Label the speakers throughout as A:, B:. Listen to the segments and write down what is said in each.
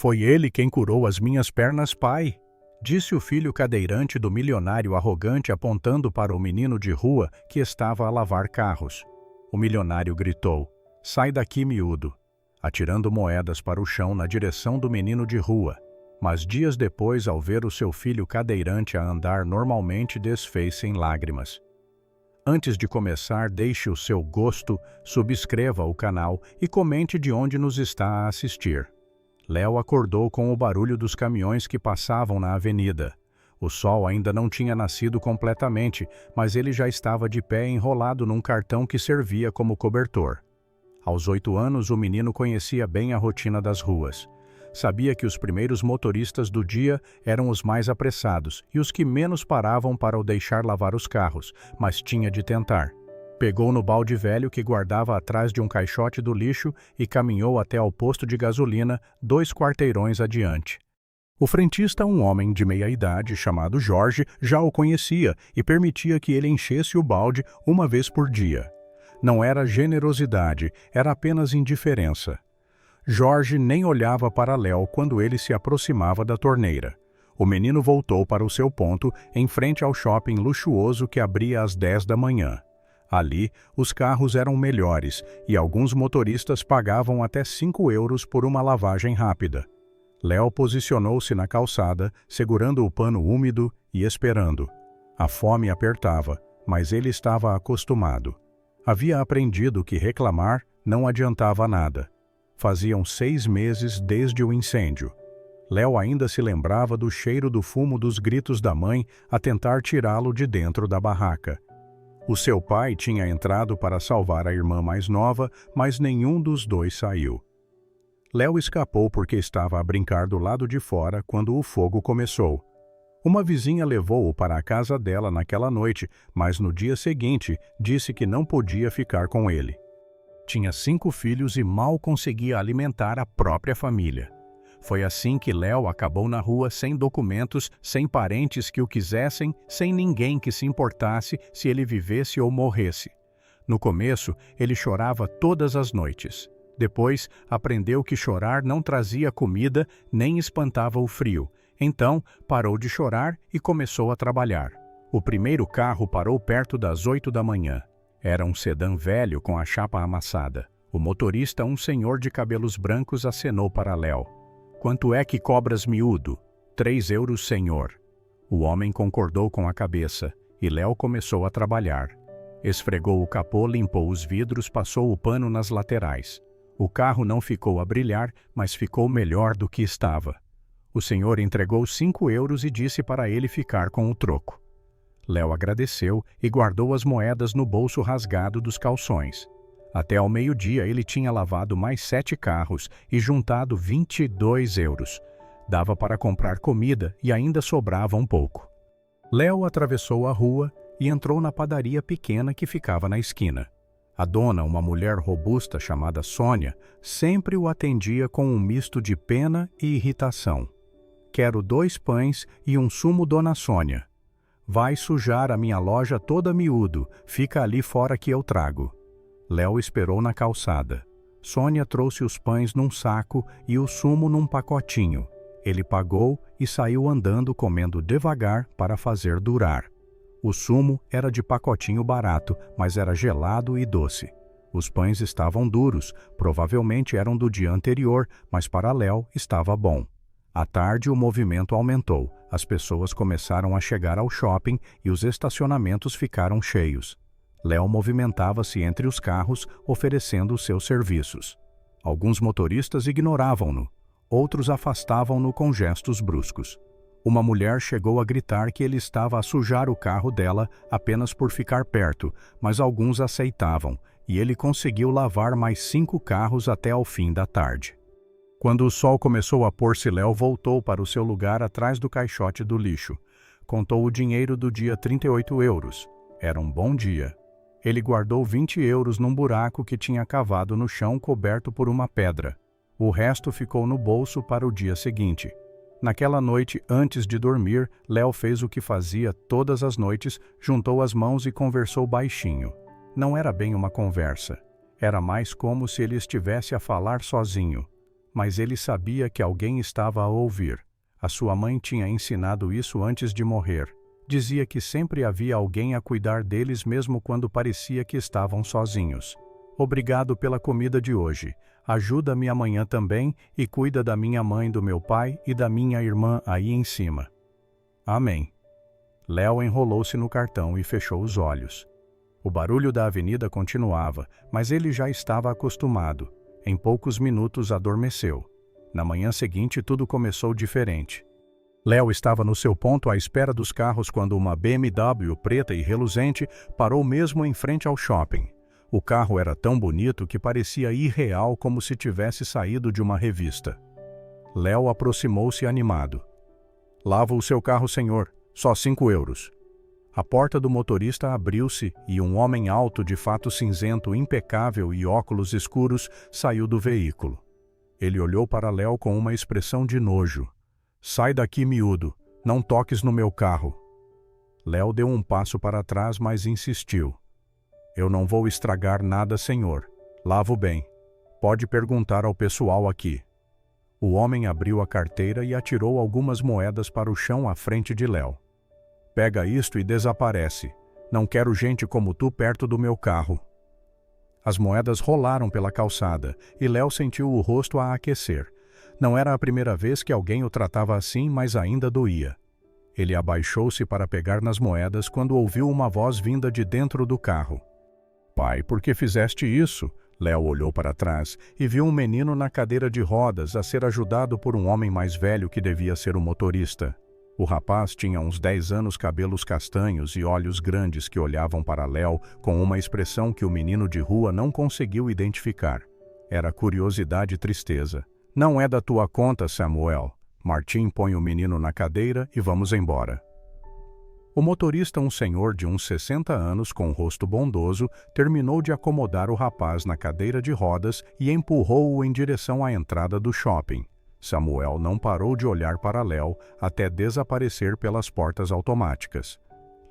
A: Foi ele quem curou as minhas pernas, pai, disse o filho cadeirante do milionário arrogante apontando para o menino de rua que estava a lavar carros. O milionário gritou: sai daqui, miúdo, atirando moedas para o chão na direção do menino de rua. Mas dias depois, ao ver o seu filho cadeirante a andar normalmente, desfez-se em lágrimas. Antes de começar, deixe o seu gosto, subscreva o canal e comente de onde nos está a assistir. Léo acordou com o barulho dos caminhões que passavam na avenida. O sol ainda não tinha nascido completamente, mas ele já estava de pé enrolado num cartão que servia como cobertor. Aos 8 anos, o menino conhecia bem a rotina das ruas. Sabia que os primeiros motoristas do dia eram os mais apressados e os que menos paravam para o deixar lavar os carros, mas tinha de tentar. Pegou no balde velho que guardava atrás de um caixote do lixo e caminhou até ao posto de gasolina 2 quarteirões adiante. O frentista, um homem de meia-idade chamado Jorge, já o conhecia e permitia que ele enchesse o balde uma vez por dia. Não era generosidade, era apenas indiferença. Jorge nem olhava para Léo quando ele se aproximava da torneira. O menino voltou para o seu ponto, em frente ao shopping luxuoso que abria às 10 da manhã. Ali, os carros eram melhores e alguns motoristas pagavam até 5 euros por uma lavagem rápida. Léo posicionou-se na calçada, segurando o pano úmido e esperando. A fome apertava, mas ele estava acostumado. Havia aprendido que reclamar não adiantava nada. Faziam 6 meses desde o incêndio. Léo ainda se lembrava do cheiro do fumo dos gritos da mãe a tentar tirá-lo de dentro da barraca. O seu pai tinha entrado para salvar a irmã mais nova, mas nenhum dos dois saiu. Léo escapou porque estava a brincar do lado de fora quando o fogo começou. Uma vizinha levou-o para a casa dela naquela noite, mas no dia seguinte disse que não podia ficar com ele. Tinha 5 filhos e mal conseguia alimentar a própria família. Foi assim que Léo acabou na rua sem documentos, sem parentes que o quisessem, sem ninguém que se importasse se ele vivesse ou morresse. No começo, ele chorava todas as noites. Depois, aprendeu que chorar não trazia comida nem espantava o frio. Então, parou de chorar e começou a trabalhar. O primeiro carro parou perto das 8 da manhã. Era um sedã velho com a chapa amassada. O motorista, um senhor de cabelos brancos, acenou para Léo. Quanto é que cobras, miúdo? 3 euros, senhor. O homem concordou com a cabeça e Léo começou a trabalhar. Esfregou o capô, limpou os vidros, passou o pano nas laterais. O carro não ficou a brilhar, mas ficou melhor do que estava. O senhor entregou 5 euros e disse para ele ficar com o troco. Léo agradeceu e guardou as moedas no bolso rasgado dos calções. Até ao meio-dia ele tinha lavado mais 7 carros e juntado 22 euros. Dava para comprar comida e ainda sobrava um pouco. Léo atravessou a rua e entrou na padaria pequena que ficava na esquina. A dona, uma mulher robusta chamada Sônia, sempre o atendia com um misto de pena e irritação. Quero 2 pães e um sumo, dona Sônia. Vai sujar a minha loja toda, miúdo. Fica ali fora que eu trago. Léo esperou na calçada. Sônia trouxe os pães num saco e o sumo num pacotinho. Ele pagou e saiu andando comendo devagar para fazer durar. O sumo era de pacotinho barato, mas era gelado e doce. Os pães estavam duros, provavelmente eram do dia anterior, mas para Léo estava bom. À tarde o movimento aumentou. As pessoas começaram a chegar ao shopping e os estacionamentos ficaram cheios. Léo movimentava-se entre os carros, oferecendo os seus serviços. Alguns motoristas ignoravam-no, outros afastavam-no com gestos bruscos. Uma mulher chegou a gritar que ele estava a sujar o carro dela apenas por ficar perto, mas alguns aceitavam, e ele conseguiu lavar mais 5 carros até ao fim da tarde. Quando o sol começou a pôr-se, Léo voltou para o seu lugar atrás do caixote do lixo. Contou o dinheiro do dia, 38 euros. Era um bom dia. Ele guardou 20 euros num buraco que tinha cavado no chão coberto por uma pedra. O resto ficou no bolso para o dia seguinte. Naquela noite, antes de dormir, Léo fez o que fazia todas as noites, juntou as mãos e conversou baixinho. Não era bem uma conversa. Era mais como se ele estivesse a falar sozinho. Mas ele sabia que alguém estava a ouvir. A sua mãe tinha ensinado isso antes de morrer. Dizia que sempre havia alguém a cuidar deles mesmo quando parecia que estavam sozinhos. Obrigado pela comida de hoje. Ajuda-me amanhã também e cuida da minha mãe, do meu pai e da minha irmã aí em cima. Amém. Léo enrolou-se no cartão e fechou os olhos. O barulho da avenida continuava, mas ele já estava acostumado. Em poucos minutos adormeceu. Na manhã seguinte tudo começou diferente. Léo estava no seu ponto à espera dos carros quando uma BMW preta e reluzente parou mesmo em frente ao shopping. O carro era tão bonito que parecia irreal, como se tivesse saído de uma revista. Léo aproximou-se animado. Lavo o seu carro, senhor. Só 5 euros. A porta do motorista abriu-se e um homem alto de fato cinzento impecável e óculos escuros saiu do veículo. Ele olhou para Léo com uma expressão de nojo. Sai daqui, miúdo. Não toques no meu carro. Léo deu um passo para trás, mas insistiu. Eu não vou estragar nada, senhor. Lavo bem. Pode perguntar ao pessoal aqui. O homem abriu a carteira e atirou algumas moedas para o chão à frente de Léo. Pega isto e desaparece. Não quero gente como tu perto do meu carro. As moedas rolaram pela calçada e Léo sentiu o rosto a aquecer. Não era a primeira vez que alguém o tratava assim, mas ainda doía. Ele abaixou-se para pegar nas moedas quando ouviu uma voz vinda de dentro do carro. Pai, por que fizeste isso? Léo olhou para trás e viu um menino na cadeira de rodas a ser ajudado por um homem mais velho que devia ser o motorista. O rapaz tinha uns 10 anos, cabelos castanhos e olhos grandes que olhavam para Léo com uma expressão que o menino de rua não conseguiu identificar. Era curiosidade e tristeza. Não é da tua conta, Samuel. Martim põe o menino na cadeira e vamos embora. O motorista, um senhor de uns 60 anos com um rosto bondoso, terminou de acomodar o rapaz na cadeira de rodas e empurrou-o em direção à entrada do shopping. Samuel não parou de olhar para Léo até desaparecer pelas portas automáticas.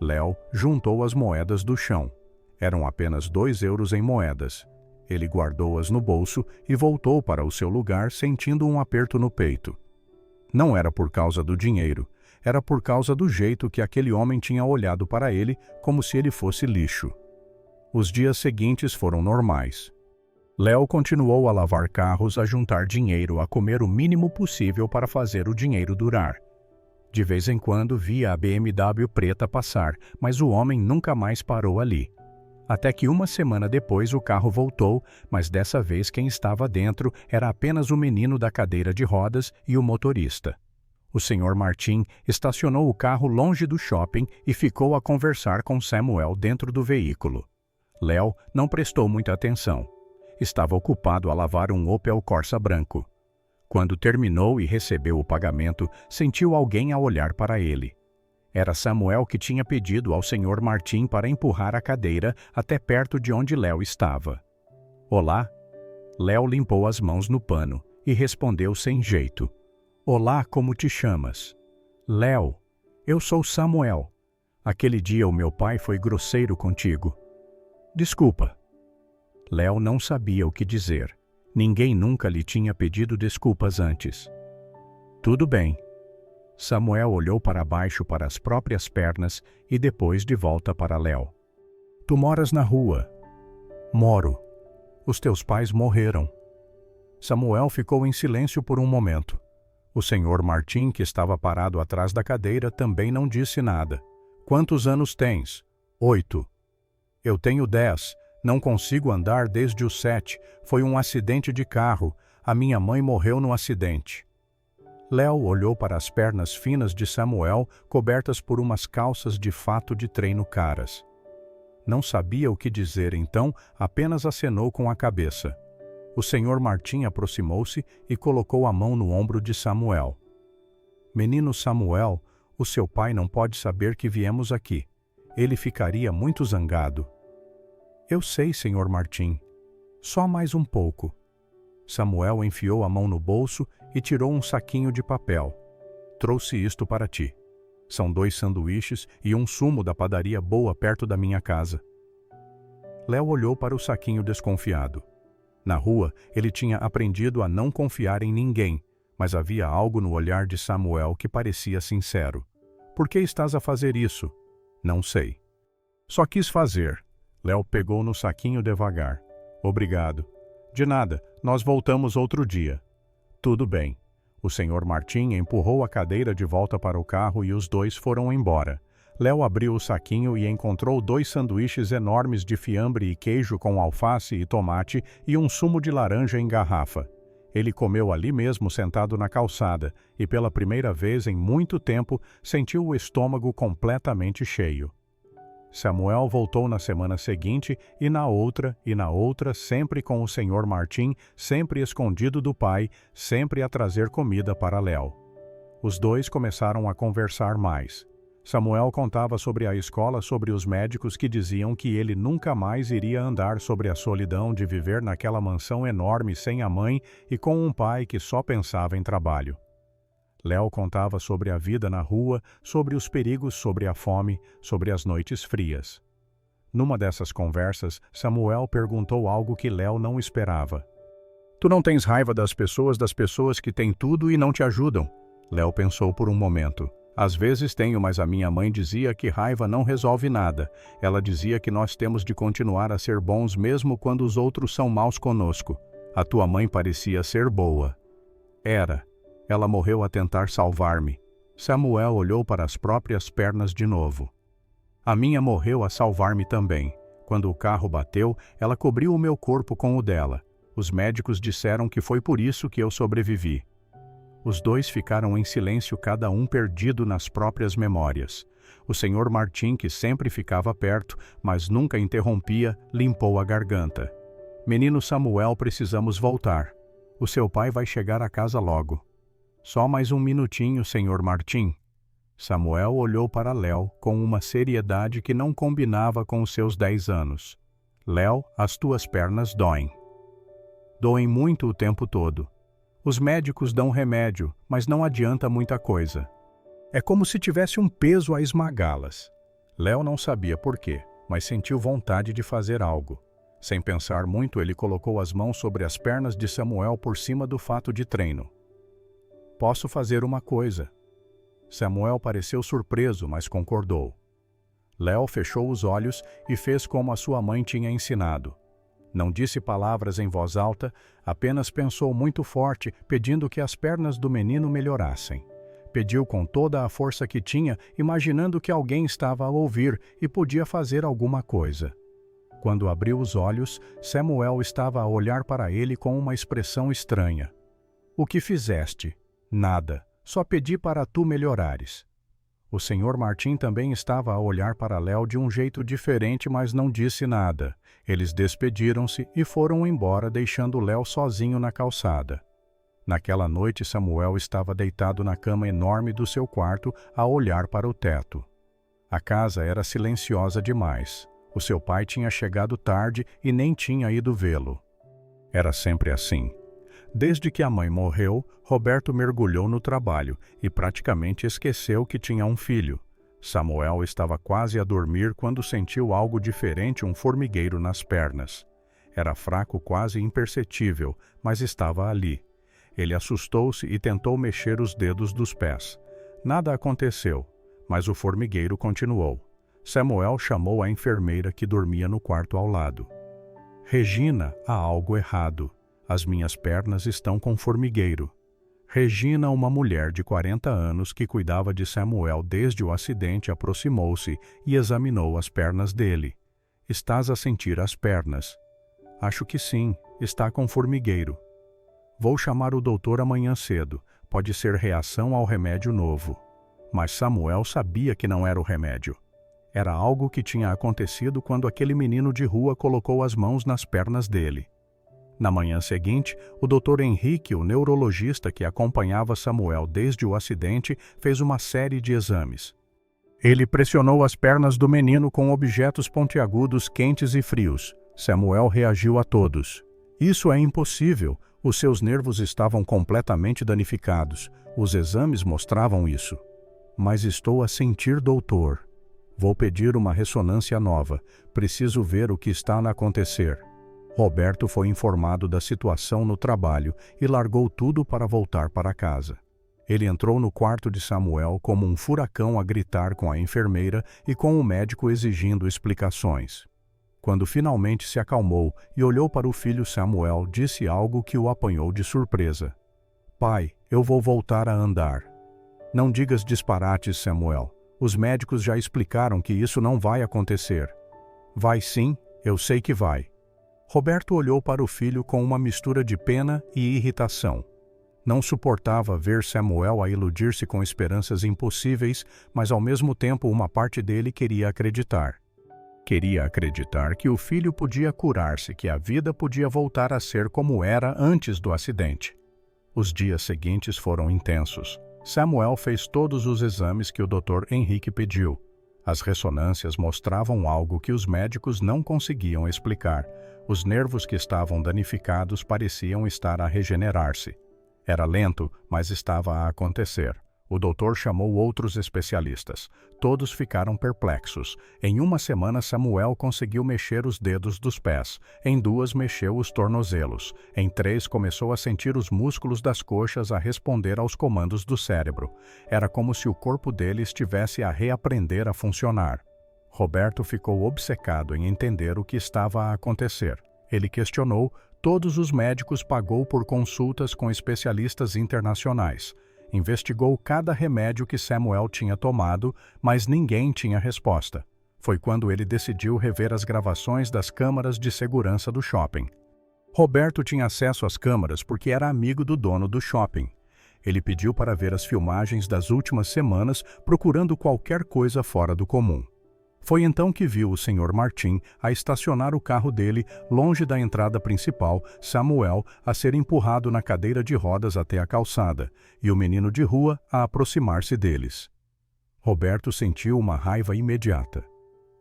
A: Léo juntou as moedas do chão. Eram apenas 2 euros em moedas. Ele guardou-as no bolso e voltou para o seu lugar sentindo um aperto no peito. Não era por causa do dinheiro, era por causa do jeito que aquele homem tinha olhado para ele como se ele fosse lixo. Os dias seguintes foram normais. Léo continuou a lavar carros, a juntar dinheiro, a comer o mínimo possível para fazer o dinheiro durar. De vez em quando via a BMW preta passar, mas o homem nunca mais parou ali. Até que uma semana depois o carro voltou, mas dessa vez quem estava dentro era apenas o menino da cadeira de rodas e o motorista. O Sr. Martim estacionou o carro longe do shopping e ficou a conversar com Samuel dentro do veículo. Léo não prestou muita atenção. Estava ocupado a lavar um Opel Corsa branco. Quando terminou e recebeu o pagamento, sentiu alguém a olhar para ele. Era Samuel, que tinha pedido ao Sr. Martim para empurrar a cadeira até perto de onde Léo estava. Olá? Léo limpou as mãos no pano e respondeu sem jeito. Olá, como te chamas? Léo, eu sou Samuel. Aquele dia o meu pai foi grosseiro contigo. Desculpa. Léo não sabia o que dizer. Ninguém nunca lhe tinha pedido desculpas antes. Tudo bem. Samuel olhou para baixo para as próprias pernas e depois de volta para Léo. Tu moras na rua? Moro. Os teus pais morreram. Samuel ficou em silêncio por um momento. O Sr. Martim, que estava parado atrás da cadeira, também não disse nada. Quantos anos tens? 8. Eu tenho 10. Não consigo andar desde os 7. Foi um acidente de carro. A minha mãe morreu no acidente. Léo olhou para as pernas finas de Samuel, cobertas por umas calças de fato de treino caras. Não sabia o que dizer, então apenas acenou com a cabeça. O Sr. Martim aproximou-se e colocou a mão no ombro de Samuel. Menino Samuel, o seu pai não pode saber que viemos aqui. Ele ficaria muito zangado. Eu sei, Sr. Martim. Só mais um pouco. Samuel enfiou a mão no bolso e tirou um saquinho de papel. Trouxe isto para ti. São 2 sanduíches e um sumo da padaria boa perto da minha casa. Léo olhou para o saquinho desconfiado. Na rua, ele tinha aprendido a não confiar em ninguém, mas havia algo no olhar de Samuel que parecia sincero. Por que estás a fazer isso? Não sei. Só quis fazer. Léo pegou no saquinho devagar. Obrigado. De nada, nós voltamos outro dia. Tudo bem. O Sr. Martim empurrou a cadeira de volta para o carro e os dois foram embora. Léo abriu o saquinho e encontrou 2 sanduíches enormes de fiambre e queijo com alface e tomate e um sumo de laranja em garrafa. Ele comeu ali mesmo sentado na calçada e pela primeira vez em muito tempo sentiu o estômago completamente cheio. Samuel voltou na semana seguinte e na outra, sempre com o Sr. Martim, sempre escondido do pai, sempre a trazer comida para Léo. Os dois começaram a conversar mais. Samuel contava sobre a escola, sobre os médicos que diziam que ele nunca mais iria andar, sobre a solidão de viver naquela mansão enorme sem a mãe e com um pai que só pensava em trabalho. Léo contava sobre a vida na rua, sobre os perigos, sobre a fome, sobre as noites frias. Numa dessas conversas, Samuel perguntou algo que Léo não esperava. Tu não tens raiva das pessoas que têm tudo e não te ajudam? Léo pensou por um momento. Às vezes tenho, mas a minha mãe dizia que raiva não resolve nada. Ela dizia que nós temos de continuar a ser bons mesmo quando os outros são maus conosco. A tua mãe parecia ser boa. Era. Ela morreu a tentar salvar-me. Samuel olhou para as próprias pernas de novo. A minha morreu a salvar-me também. Quando o carro bateu, ela cobriu o meu corpo com o dela. Os médicos disseram que foi por isso que eu sobrevivi. Os dois ficaram em silêncio, cada um perdido nas próprias memórias. O Sr. Martim, que sempre ficava perto, mas nunca interrompia, limpou a garganta. Menino Samuel, precisamos voltar. O seu pai vai chegar a casa logo. Só mais um minutinho, Sr. Martim. Samuel olhou para Léo com uma seriedade que não combinava com os seus 10 anos. Léo, as tuas pernas doem. Doem muito o tempo todo. Os médicos dão remédio, mas não adianta muita coisa. É como se tivesse um peso a esmagá-las. Léo não sabia por quê, mas sentiu vontade de fazer algo. Sem pensar muito, ele colocou as mãos sobre as pernas de Samuel por cima do fato de treino. Posso fazer uma coisa. Samuel pareceu surpreso, mas concordou. Léo fechou os olhos e fez como a sua mãe tinha ensinado. Não disse palavras em voz alta, apenas pensou muito forte, pedindo que as pernas do menino melhorassem. Pediu com toda a força que tinha, imaginando que alguém estava a ouvir e podia fazer alguma coisa. Quando abriu os olhos, Samuel estava a olhar para ele com uma expressão estranha. O que fizeste? Nada. Só pedi para tu melhorares. O Sr. Martim também estava a olhar para Léo de um jeito diferente, mas não disse nada. Eles despediram-se e foram embora, deixando Léo sozinho na calçada. Naquela noite, Samuel estava deitado na cama enorme do seu quarto, a olhar para o teto. A casa era silenciosa demais. O seu pai tinha chegado tarde e nem tinha ido vê-lo. Era sempre assim. Desde que a mãe morreu, Roberto mergulhou no trabalho e praticamente esqueceu que tinha um filho. Samuel estava quase a dormir quando sentiu algo diferente, um formigueiro nas pernas. Era fraco, quase imperceptível, mas estava ali. Ele assustou-se e tentou mexer os dedos dos pés. Nada aconteceu, mas o formigueiro continuou. Samuel chamou a enfermeira que dormia no quarto ao lado. Regina, há algo errado. As minhas pernas estão com formigueiro. Regina, uma mulher de 40 anos que cuidava de Samuel desde o acidente, aproximou-se e examinou as pernas dele. Estás a sentir as pernas? Acho que sim, está com formigueiro. Vou chamar o doutor amanhã cedo. Pode ser reação ao remédio novo. Mas Samuel sabia que não era o remédio. Era algo que tinha acontecido quando aquele menino de rua colocou as mãos nas pernas dele. Na manhã seguinte, o Dr. Henrique, o neurologista que acompanhava Samuel desde o acidente, fez uma série de exames. Ele pressionou as pernas do menino com objetos pontiagudos quentes e frios. Samuel reagiu a todos. Isso é impossível. Os seus nervos estavam completamente danificados. Os exames mostravam isso. Mas estou a sentir, doutor. Vou pedir uma ressonância nova. Preciso ver o que está a acontecer. Roberto foi informado da situação no trabalho e largou tudo para voltar para casa. Ele entrou no quarto de Samuel como um furacão a gritar com a enfermeira e com o médico exigindo explicações. Quando finalmente se acalmou e olhou para o filho Samuel, disse algo que o apanhou de surpresa. Pai, eu vou voltar a andar. Não digas disparates, Samuel. Os médicos já explicaram que isso não vai acontecer. Vai sim, eu sei que vai. Roberto olhou para o filho com uma mistura de pena e irritação. Não suportava ver Samuel a iludir-se com esperanças impossíveis, mas ao mesmo tempo uma parte dele queria acreditar. Queria acreditar que o filho podia curar-se, que a vida podia voltar a ser como era antes do acidente. Os dias seguintes foram intensos. Samuel fez todos os exames que o Dr. Henrique pediu. As ressonâncias mostravam algo que os médicos não conseguiam explicar. Os nervos que estavam danificados pareciam estar a regenerar-se. Era lento, mas estava a acontecer. O doutor chamou outros especialistas. Todos ficaram perplexos. Em uma semana, Samuel conseguiu mexer os dedos dos pés. Em 2, mexeu os tornozelos. Em 3, começou a sentir os músculos das coxas a responder aos comandos do cérebro. Era como se o corpo dele estivesse a reaprender a funcionar. Roberto ficou obcecado em entender o que estava a acontecer. Ele questionou. Todos os médicos pagou por consultas com especialistas internacionais. Investigou cada remédio que Samuel tinha tomado, mas ninguém tinha resposta. Foi quando ele decidiu rever as gravações das câmaras de segurança do shopping. Roberto tinha acesso às câmaras porque era amigo do dono do shopping. Ele pediu para ver as filmagens das últimas semanas, procurando qualquer coisa fora do comum. Foi então que viu o Sr. Martim a estacionar o carro dele longe da entrada principal, Samuel a ser empurrado na cadeira de rodas até a calçada, e o menino de rua a aproximar-se deles. Roberto sentiu uma raiva imediata.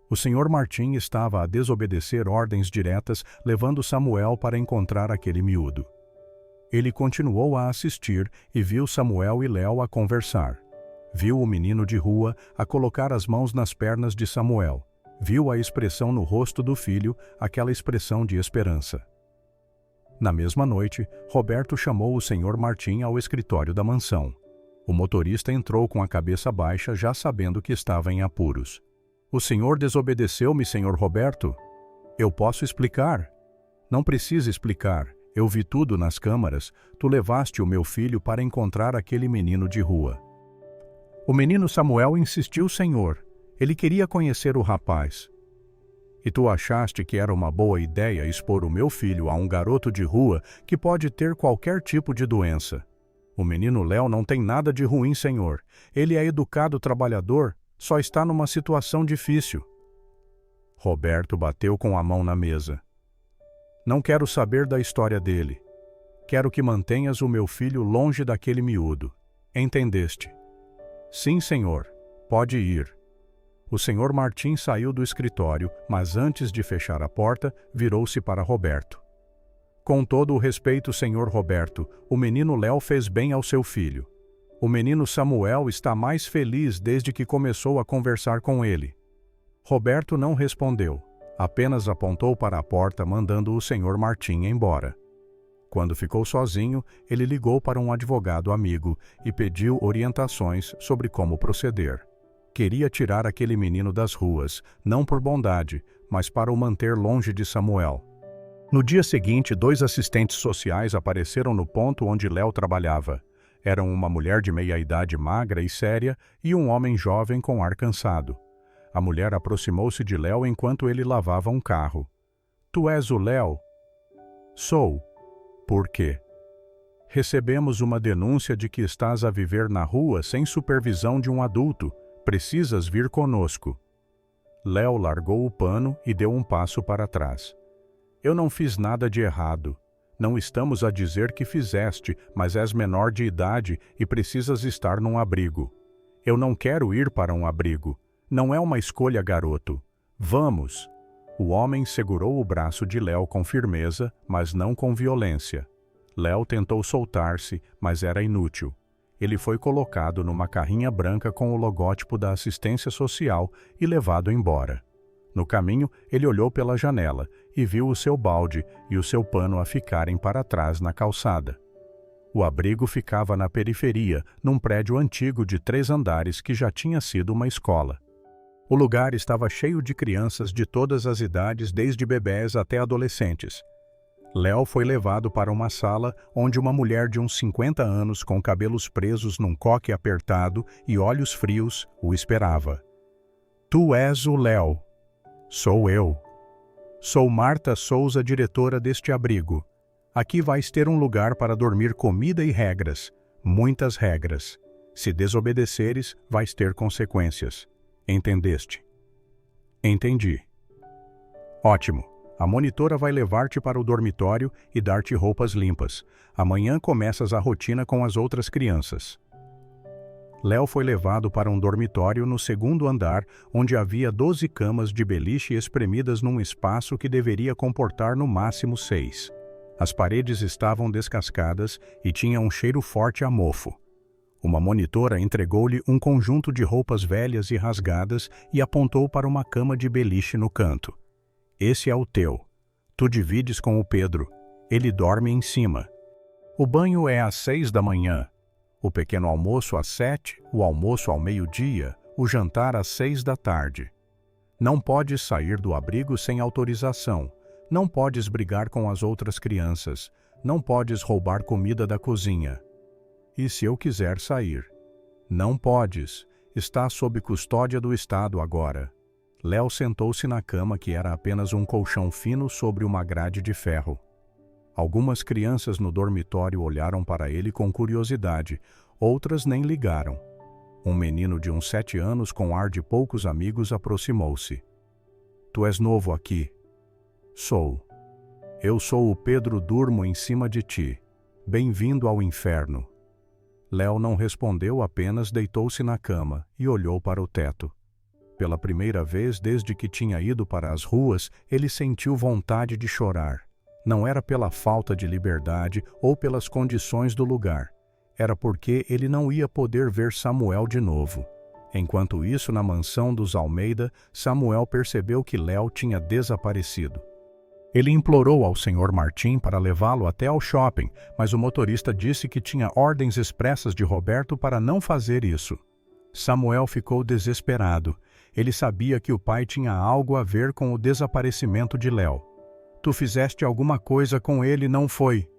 A: O Sr. Martim estava a desobedecer ordens diretas, levando Samuel para encontrar aquele miúdo. Ele continuou a assistir e viu Samuel e Léo a conversar. Viu o menino de rua a colocar as mãos nas pernas de Samuel. Viu a expressão no rosto do filho, aquela expressão de esperança. Na mesma noite, Roberto chamou o Sr. Martim ao escritório da mansão. O motorista entrou com a cabeça baixa, já sabendo que estava em apuros. O senhor desobedeceu-me, Sr. Roberto? Eu posso explicar. Não precisa explicar. Eu vi tudo nas câmaras. Tu levaste o meu filho para encontrar aquele menino de rua. O menino Samuel insistiu, senhor. Ele queria conhecer o rapaz. E tu achaste que era uma boa ideia expor o meu filho a um garoto de rua que pode ter qualquer tipo de doença. O menino Léo não tem nada de ruim, senhor. Ele é educado trabalhador, só está numa situação difícil. Roberto bateu com a mão na mesa. Não quero saber da história dele. Quero que mantenhas o meu filho longe daquele miúdo. Entendeste? Sim, senhor. Pode ir. O senhor Martim saiu do escritório, mas antes de fechar a porta, virou-se para Roberto. Com todo o respeito, senhor Roberto, o menino Léo fez bem ao seu filho. O menino Samuel está mais feliz desde que começou a conversar com ele. Roberto não respondeu, apenas apontou para a porta, mandando o senhor Martim embora. Quando ficou sozinho, ele ligou para um advogado amigo e pediu orientações sobre como proceder. Queria tirar aquele menino das ruas, não por bondade, mas para o manter longe de Samuel. No dia seguinte, 2 assistentes sociais apareceram no ponto onde Léo trabalhava. Eram uma mulher de meia-idade magra e séria e um homem jovem com ar cansado. A mulher aproximou-se de Léo enquanto ele lavava um carro. Tu és o Léo? Sou. Por quê? Recebemos uma denúncia de que estás a viver na rua sem supervisão de um adulto. Precisas vir conosco. Léo largou o pano e deu um passo para trás. Eu não fiz nada de errado. Não estamos a dizer que fizeste, mas és menor de idade e precisas estar num abrigo. Eu não quero ir para um abrigo. Não é uma escolha, garoto. Vamos. O homem segurou o braço de Léo com firmeza, mas não com violência. Léo tentou soltar-se, mas era inútil. Ele foi colocado numa carrinha branca com o logótipo da assistência social e levado embora. No caminho, ele olhou pela janela e viu o seu balde e o seu pano a ficarem para trás na calçada. O abrigo ficava na periferia, num prédio antigo de 3 andares que já tinha sido uma escola. O lugar estava cheio de crianças de todas as idades, desde bebés até adolescentes. Léo foi levado para uma sala onde uma mulher de uns 50 anos, com cabelos presos num coque apertado e olhos frios, o esperava. Tu és o Léo. Sou eu. Sou Marta Souza, diretora deste abrigo. Aqui vais ter um lugar para dormir, comida e regras. Muitas regras. Se desobedeceres, vais ter consequências. Entendeste? Entendi. Ótimo. A monitora vai levar-te para o dormitório e dar-te roupas limpas. Amanhã começas a rotina com as outras crianças. Léo foi levado para um dormitório no 2º andar, onde havia 12 camas de beliche espremidas num espaço que deveria comportar no máximo 6. As paredes estavam descascadas e tinha um cheiro forte a mofo. Uma monitora entregou-lhe um conjunto de roupas velhas e rasgadas e apontou para uma cama de beliche no canto. Esse é o teu. Tu divides com o Pedro. Ele dorme em cima. O banho é às 6 da manhã. O pequeno almoço às 7, o almoço ao meio-dia, o jantar às 6 da tarde. Não podes sair do abrigo sem autorização. Não podes brigar com as outras crianças. Não podes roubar comida da cozinha. E se eu quiser sair? Não podes. Está sob custódia do Estado agora. Léo sentou-se na cama, que era apenas um colchão fino sobre uma grade de ferro. Algumas crianças no dormitório olharam para ele com curiosidade, outras nem ligaram. Um menino de uns 7 anos, com ar de poucos amigos, aproximou-se. Tu és novo aqui? Sou. Eu sou o Pedro, durmo em cima de ti. Bem-vindo ao inferno. Léo não respondeu, apenas deitou-se na cama e olhou para o teto. Pela primeira vez desde que tinha ido para as ruas, ele sentiu vontade de chorar. Não era pela falta de liberdade ou pelas condições do lugar. Era porque ele não ia poder ver Samuel de novo. Enquanto isso, na mansão dos Almeida, Samuel percebeu que Léo tinha desaparecido. Ele implorou ao Sr. Martim para levá-lo até ao shopping, mas o motorista disse que tinha ordens expressas de Roberto para não fazer isso. Samuel ficou desesperado. Ele sabia que o pai tinha algo a ver com o desaparecimento de Léo. Tu fizeste alguma coisa com ele, não foi?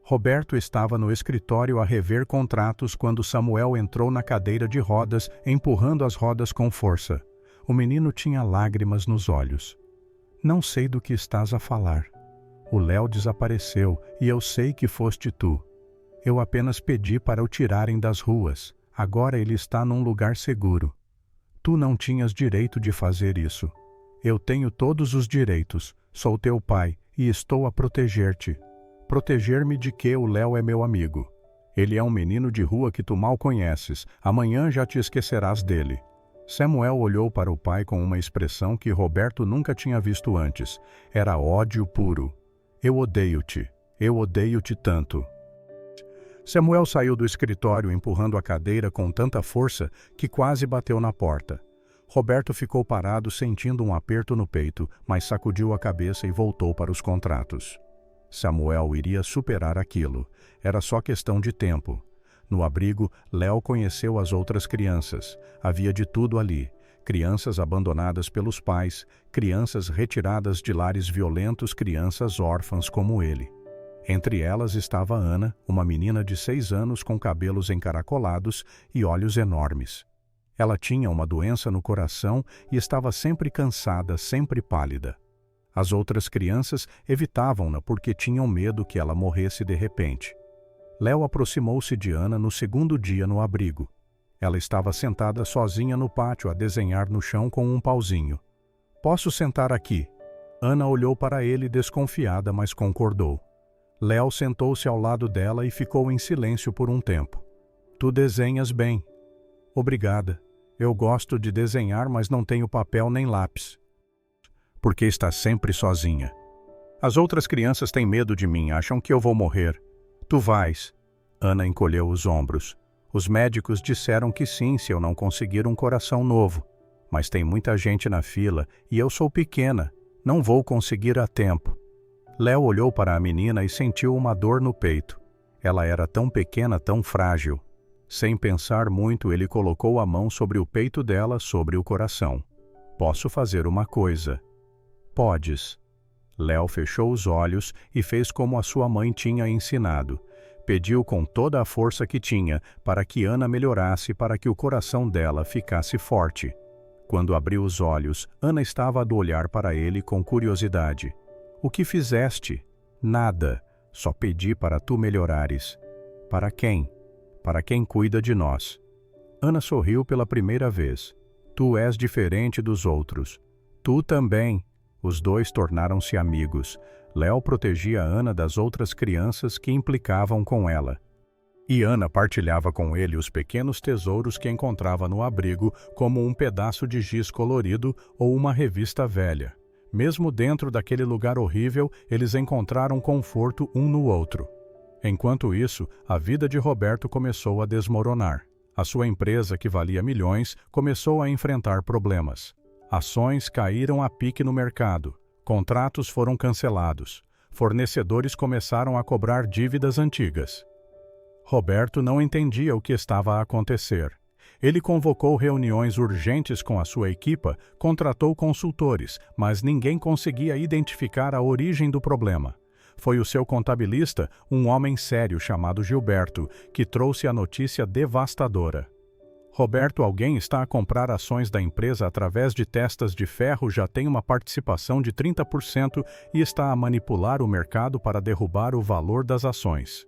A: Roberto estava no escritório a rever contratos quando Samuel entrou na cadeira de rodas, empurrando as rodas com força. O menino tinha lágrimas nos olhos. Não sei do que estás a falar. O Léo desapareceu e eu sei que foste tu. Eu apenas pedi para o tirarem das ruas. Agora ele está num lugar seguro. Tu não tinhas direito de fazer isso. Eu tenho todos os direitos. Sou teu pai e estou a proteger-te. Proteger-me de que o Léo é meu amigo. Ele é um menino de rua que tu mal conheces. Amanhã já te esquecerás dele. Samuel olhou para o pai com uma expressão que Roberto nunca tinha visto antes. Era ódio puro. Eu odeio-te tanto. Samuel saiu do escritório empurrando a cadeira com tanta força que quase bateu na porta. Roberto ficou parado, sentindo um aperto no peito, mas sacudiu a cabeça e voltou para os contratos. Samuel iria superar aquilo. Era só questão de tempo. No abrigo, Léo conheceu as outras crianças. Havia de tudo ali. Crianças abandonadas pelos pais, crianças retiradas de lares violentos, crianças órfãs como ele. Entre elas estava Ana, uma menina de 6 anos com cabelos encaracolados e olhos enormes. Ela tinha uma doença no coração e estava sempre cansada, sempre pálida. As outras crianças evitavam-na porque tinham medo que ela morresse de repente. Léo aproximou-se de Ana no 2º dia no abrigo. Ela estava sentada sozinha no pátio a desenhar no chão com um pauzinho. Posso sentar aqui? Ana olhou para ele desconfiada, mas concordou. Léo sentou-se ao lado dela e ficou em silêncio por um tempo. Tu desenhas bem. Obrigada. Eu gosto de desenhar, mas não tenho papel nem lápis. Porque está sempre sozinha. As outras crianças têm medo de mim, acham que eu vou morrer. Tu vais. Ana encolheu os ombros. Os médicos disseram que sim, se eu não conseguir um coração novo. Mas tem muita gente na fila e eu sou pequena. Não vou conseguir a tempo. Léo olhou para a menina e sentiu uma dor no peito. Ela era tão pequena, tão frágil. Sem pensar muito, ele colocou a mão sobre o peito dela, sobre o coração. Posso fazer uma coisa. Podes. Léo fechou os olhos e fez como a sua mãe tinha ensinado. Pediu com toda a força que tinha para que Ana melhorasse, para que o coração dela ficasse forte. Quando abriu os olhos, Ana estava a olhar para ele com curiosidade. O que fizeste? Nada. Só pedi para tu melhorares. Para quem? Para quem cuida de nós. Ana sorriu pela primeira vez. Tu és diferente dos outros. Tu também. Os dois tornaram-se amigos. Léo protegia Ana das outras crianças que implicavam com ela. E Ana partilhava com ele os pequenos tesouros que encontrava no abrigo, como um pedaço de giz colorido ou uma revista velha. Mesmo dentro daquele lugar horrível, eles encontraram conforto um no outro. Enquanto isso, a vida de Roberto começou a desmoronar. A sua empresa, que valia milhões, começou a enfrentar problemas. Ações caíram a pique no mercado. Contratos foram cancelados. Fornecedores começaram a cobrar dívidas antigas. Roberto não entendia o que estava a acontecer. Ele convocou reuniões urgentes com a sua equipa, contratou consultores, mas ninguém conseguia identificar a origem do problema. Foi o seu contabilista, um homem sério chamado Gilberto, que trouxe a notícia devastadora. Roberto, alguém está a comprar ações da empresa através de testas de ferro, já tem uma participação de 30% e está a manipular o mercado para derrubar o valor das ações.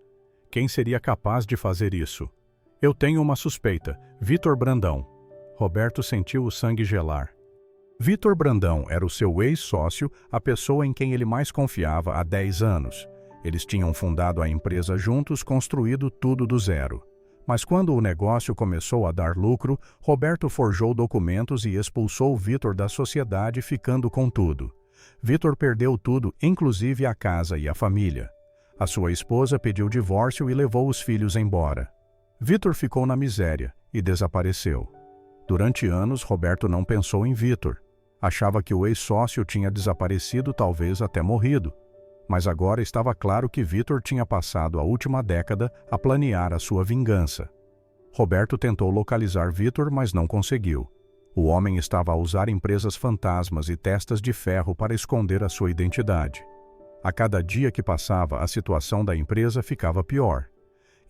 A: Quem seria capaz de fazer isso? Eu tenho uma suspeita, Vitor Brandão. Roberto sentiu o sangue gelar. Vitor Brandão era o seu ex-sócio, a pessoa em quem ele mais confiava há 10 anos. Eles tinham fundado a empresa juntos, construído tudo do zero. Mas quando o negócio começou a dar lucro, Roberto forjou documentos e expulsou Vitor da sociedade, ficando com tudo. Vitor perdeu tudo, inclusive a casa e a família. A sua esposa pediu divórcio e levou os filhos embora. Vitor ficou na miséria e desapareceu. Durante anos, Roberto não pensou em Vitor. Achava que o ex-sócio tinha desaparecido, talvez até morrido. Mas agora estava claro que Vitor tinha passado a última década a planear a sua vingança. Roberto tentou localizar Vitor, mas não conseguiu. O homem estava a usar empresas fantasmas e testas de ferro para esconder a sua identidade. A cada dia que passava, a situação da empresa ficava pior.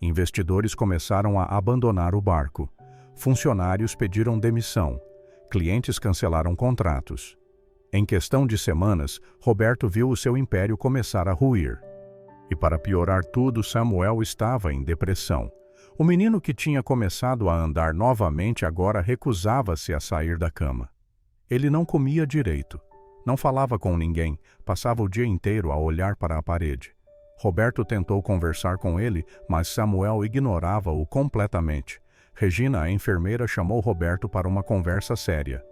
A: Investidores começaram a abandonar o barco. Funcionários pediram demissão. Clientes cancelaram contratos. Em questão de semanas, Roberto viu o seu império começar a ruir. E para piorar tudo, Samuel estava em depressão. O menino que tinha começado a andar novamente agora recusava-se a sair da cama. Ele não comia direito. Não falava com ninguém, passava o dia inteiro a olhar para a parede. Roberto tentou conversar com ele, mas Samuel ignorava-o completamente. Regina, a enfermeira, chamou Roberto para uma conversa séria.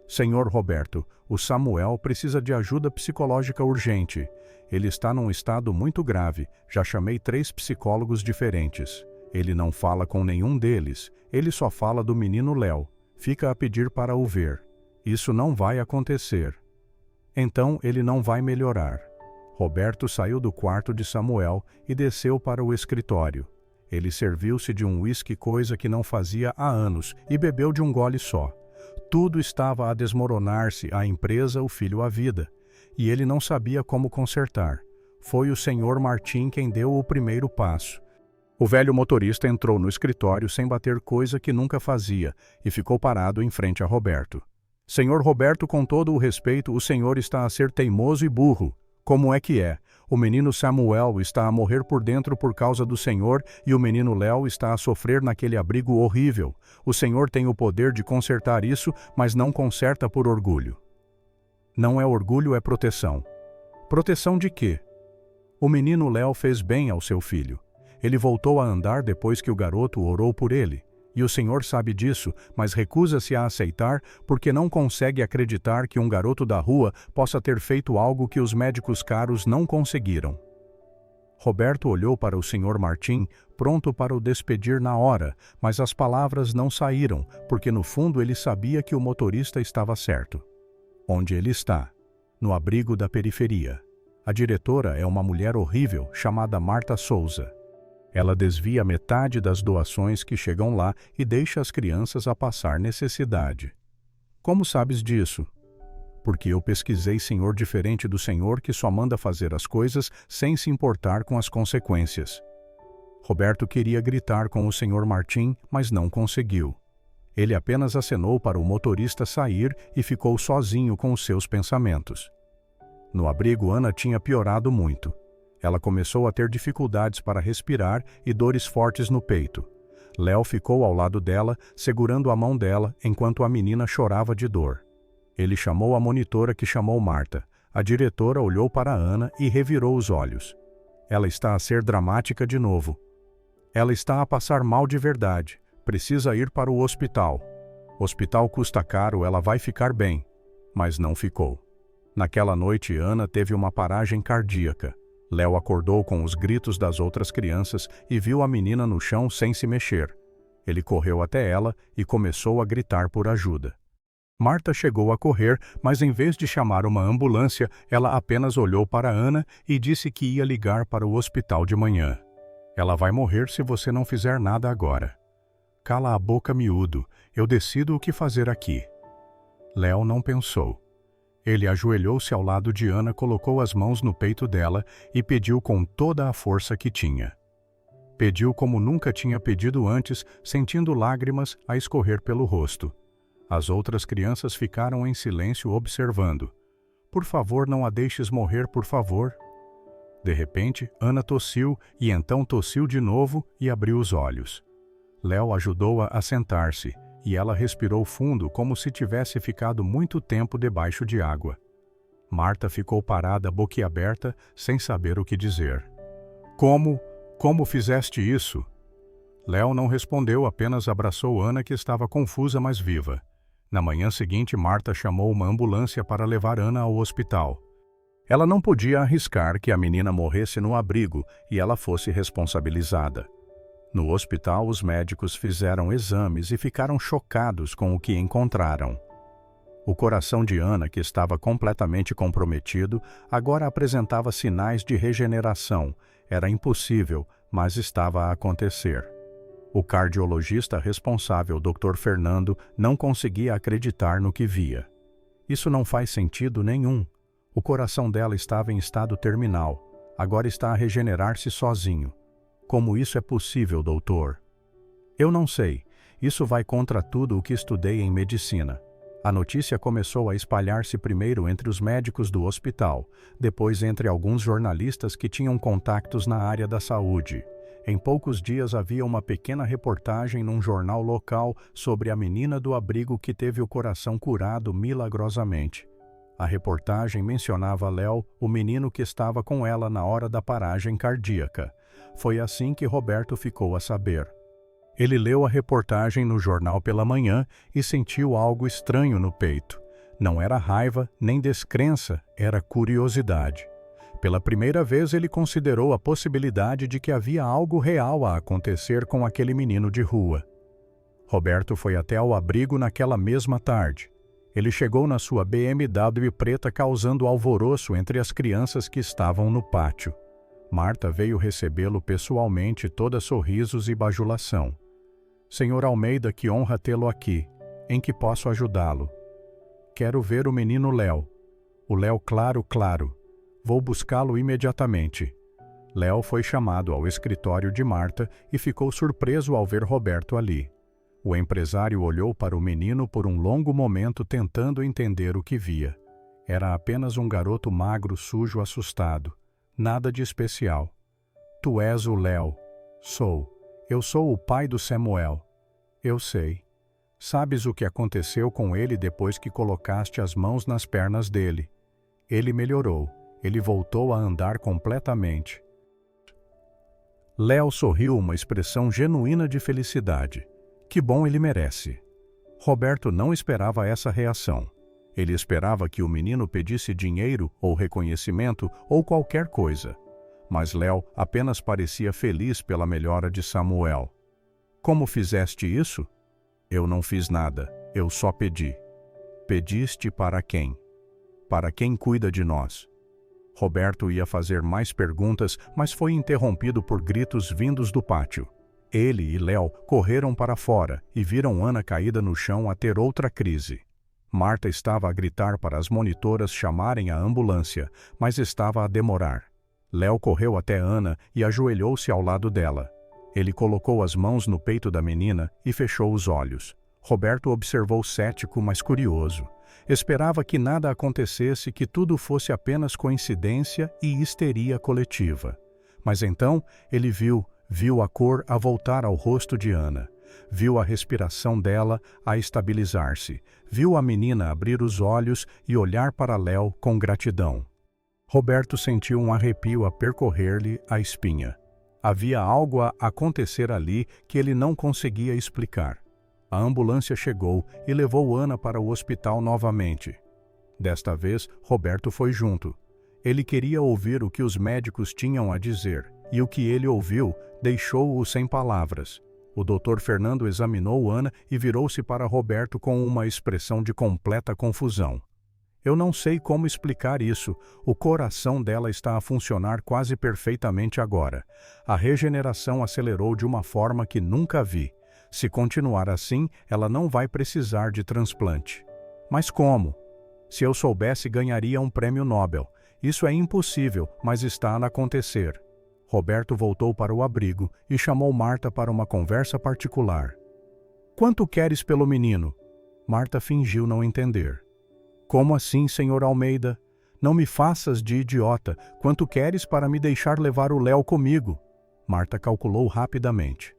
A: Senhor Roberto, o Samuel precisa de ajuda psicológica urgente. Ele está num estado muito grave. Já chamei 3 psicólogos diferentes. Ele não fala com nenhum deles. Ele só fala do menino Léo. Fica a pedir para o ver. Isso não vai acontecer. Então ele não vai melhorar. Roberto saiu do quarto de Samuel e desceu para o escritório. Ele serviu-se de um uísque, coisa que não fazia há anos, e bebeu de um gole só. Tudo estava a desmoronar-se, a empresa, o filho, a vida. E ele não sabia como consertar. Foi o Sr. Martim quem deu o primeiro passo. O velho motorista entrou no escritório sem bater, coisa que nunca fazia, e ficou parado em frente a Roberto. Senhor Roberto, com todo o respeito, o senhor está a ser teimoso e burro. Como é que é? O menino Samuel está a morrer por dentro por causa do senhor e o menino Léo está a sofrer naquele abrigo horrível. O senhor tem o poder de consertar isso, mas não conserta por orgulho. Não é orgulho, é proteção. Proteção de quê? O menino Léo fez bem ao seu filho. Ele voltou a andar depois que o garoto orou por ele. E o senhor sabe disso, mas recusa-se a aceitar porque não consegue acreditar que um garoto da rua possa ter feito algo que os médicos caros não conseguiram. Roberto olhou para o Sr. Martim, pronto para o despedir na hora, mas as palavras não saíram, porque no fundo ele sabia que o motorista estava certo. Onde ele está? no abrigo da periferia. A diretora é uma mulher horrível chamada Marta Souza. Ela desvia metade das doações que chegam lá e deixa as crianças a passar necessidade. Como sabes disso? Porque eu pesquisei senhor diferente do senhor que só manda fazer as coisas sem se importar com as consequências. Roberto queria gritar com o senhor Martim, mas não conseguiu. Ele apenas acenou para o motorista sair e ficou sozinho com os seus pensamentos. No abrigo, Ana tinha piorado muito. Ela começou a ter dificuldades para respirar e dores fortes no peito. Léo ficou ao lado dela, segurando a mão dela, enquanto a menina chorava de dor. Ele chamou a monitora, que chamou Marta. A diretora olhou para Ana e revirou os olhos. Ela está a ser dramática de novo. Ela está a passar mal de verdade. Precisa ir para o hospital. Hospital custa caro, ela vai ficar bem. Mas não ficou. Naquela noite, Ana teve uma paragem cardíaca. Léo acordou com os gritos das outras crianças e viu a menina no chão sem se mexer. Ele correu até ela e começou a gritar por ajuda. Marta chegou a correr, mas em vez de chamar uma ambulância, ela apenas olhou para Ana e disse que ia ligar para o hospital de manhã. Ela vai morrer se você não fizer nada agora. Cala a boca, miúdo. Eu decido o que fazer aqui. Léo não pensou. Ele ajoelhou-se ao lado de Ana, colocou as mãos no peito dela e pediu com toda a força que tinha. Pediu como nunca tinha pedido antes, sentindo lágrimas a escorrer pelo rosto. As outras crianças ficaram em silêncio observando. Por favor, não a deixes morrer, por favor. De repente, Ana tossiu e então tossiu de novo e abriu os olhos. Léo ajudou-a a sentar-se e ela respirou fundo como se tivesse ficado muito tempo debaixo de água. Marta ficou parada boquiaberta, sem saber o que dizer. Como fizeste isso? Léo não respondeu, apenas abraçou Ana, que estava confusa, mas viva. Na manhã seguinte, Marta chamou uma ambulância para levar Ana ao hospital. Ela não podia arriscar que a menina morresse no abrigo e ela fosse responsabilizada. No hospital, os médicos fizeram exames e ficaram chocados com o que encontraram. O coração de Ana, que estava completamente comprometido, agora apresentava sinais de regeneração. Era impossível, mas estava a acontecer. O cardiologista responsável, Dr. Fernando, não conseguia acreditar no que via. Isso não faz sentido nenhum. O coração dela estava em estado terminal. Agora está a regenerar-se sozinho. Como isso é possível, doutor? Eu não sei. Isso vai contra tudo o que estudei em medicina. A notícia começou a espalhar-se primeiro entre os médicos do hospital, depois entre alguns jornalistas que tinham contactos na área da saúde. Em poucos dias havia uma pequena reportagem num jornal local sobre a menina do abrigo que teve o coração curado milagrosamente. A reportagem mencionava Léo, o menino que estava com ela na hora da paragem cardíaca. Foi assim que Roberto ficou a saber. Ele leu a reportagem no jornal pela manhã e sentiu algo estranho no peito. Não era raiva nem descrença, era curiosidade. Pela primeira vez ele considerou a possibilidade de que havia algo real a acontecer com aquele menino de rua. Roberto foi até o abrigo naquela mesma tarde. Ele chegou na sua BMW preta causando alvoroço entre as crianças que estavam no pátio. Marta veio recebê-lo pessoalmente, toda sorrisos e bajulação. Senhor Almeida, que honra tê-lo aqui. Em que posso ajudá-lo? Quero ver o menino Léo. O Léo, claro. Vou buscá-lo imediatamente. Léo foi chamado ao escritório de Marta e ficou surpreso ao ver Roberto ali. O empresário olhou para o menino por um longo momento, tentando entender o que via. Era apenas um garoto magro, sujo, assustado. Nada de especial. Tu és o Léo. Sou. Eu sou o pai do Samuel. Eu sei. Sabes o que aconteceu com ele depois que colocaste as mãos nas pernas dele? Ele melhorou. Ele voltou a andar completamente. Léo sorriu, uma expressão genuína de felicidade. Que bom, ele merece. Roberto não esperava essa reação. Ele esperava que o menino pedisse dinheiro ou reconhecimento ou qualquer coisa. Mas Léo apenas parecia feliz pela melhora de Samuel. Como fizeste isso? Eu não fiz nada, eu só pedi. Pediste para quem? Para quem cuida de nós? Roberto ia fazer mais perguntas, mas foi interrompido por gritos vindos do pátio. Ele e Léo correram para fora e viram Ana caída no chão a ter outra crise. Marta estava a gritar para as monitoras chamarem a ambulância, mas estava a demorar. Léo correu até Ana e ajoelhou-se ao lado dela. Ele colocou as mãos no peito da menina e fechou os olhos. Roberto observou cético, mas curioso. Esperava que nada acontecesse, que tudo fosse apenas coincidência e histeria coletiva. Mas então ele viu a cor a voltar ao rosto de Ana. Viu a respiração dela a estabilizar-se. Viu a menina abrir os olhos e olhar para Léo com gratidão. Roberto sentiu um arrepio a percorrer-lhe a espinha. Havia algo a acontecer ali que ele não conseguia explicar. A ambulância chegou e levou Ana para o hospital novamente. Desta vez, Roberto foi junto. Ele queria ouvir o que os médicos tinham a dizer, e o que ele ouviu deixou-o sem palavras. O Dr. Fernando examinou Ana e virou-se para Roberto com uma expressão de completa confusão. Eu não sei como explicar isso. O coração dela está a funcionar quase perfeitamente agora. A regeneração acelerou de uma forma que nunca vi. Se continuar assim, ela não vai precisar de transplante. Mas como? Se eu soubesse, ganharia um prêmio Nobel. Isso é impossível, mas está a acontecer. Roberto voltou para o abrigo e chamou Marta para uma conversa particular. Quanto queres pelo menino? Marta fingiu não entender. Como assim, senhor Almeida? Não me faças de idiota. Quanto queres para me deixar levar o Léo comigo? Marta calculou rapidamente.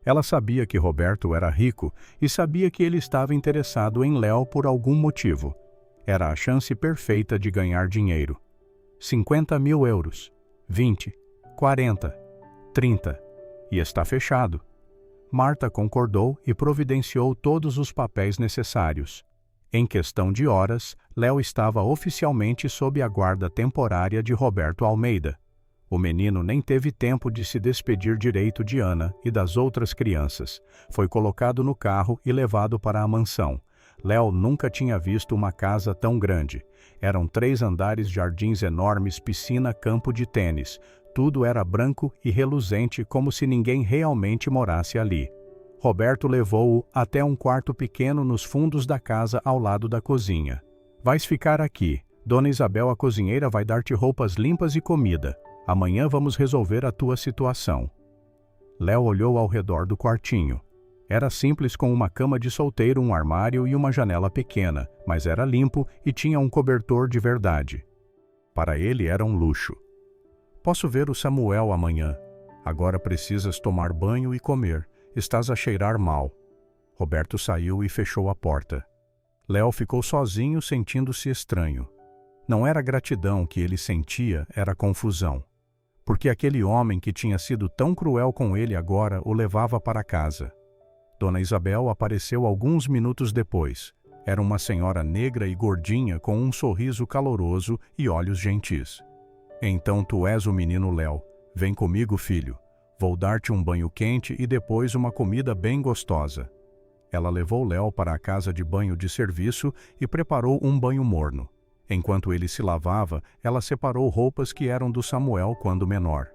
A: Ela sabia que Roberto era rico e sabia que ele estava interessado em Léo por algum motivo. Era a chance perfeita de ganhar dinheiro. 50.000 euros. 20, 40, 30. E está fechado. Marta concordou e providenciou todos os papéis necessários. Em questão de horas, Léo estava oficialmente sob a guarda temporária de Roberto Almeida. O menino nem teve tempo de se despedir direito de Ana e das outras crianças. Foi colocado no carro e levado para a mansão. Léo nunca tinha visto uma casa tão grande. Eram 3 andares, jardins enormes, piscina, campo de tênis. Tudo era branco e reluzente, como se ninguém realmente morasse ali. Roberto levou-o até um quarto pequeno nos fundos da casa ao lado da cozinha. Vais ficar aqui. Dona Isabel, a cozinheira, vai dar-te roupas limpas e comida. Amanhã vamos resolver a tua situação. Léo olhou ao redor do quartinho. Era simples, com uma cama de solteiro, um armário e uma janela pequena, mas era limpo e tinha um cobertor de verdade. Para ele era um luxo. Posso ver o Samuel amanhã. Agora precisas tomar banho e comer. Estás a cheirar mal. Roberto saiu e fechou a porta. Léo ficou sozinho, sentindo-se estranho. Não era gratidão que ele sentia, era confusão. Porque aquele homem que tinha sido tão cruel com ele agora o levava para casa. Dona Isabel apareceu alguns minutos depois. Era uma senhora negra e gordinha com um sorriso caloroso e olhos gentis. Então tu és o menino Léo. Vem comigo, filho. Vou dar-te um banho quente e depois uma comida bem gostosa. Ela levou Léo para a casa de banho de serviço e preparou um banho morno. Enquanto ele se lavava, ela separou roupas que eram do Samuel quando menor.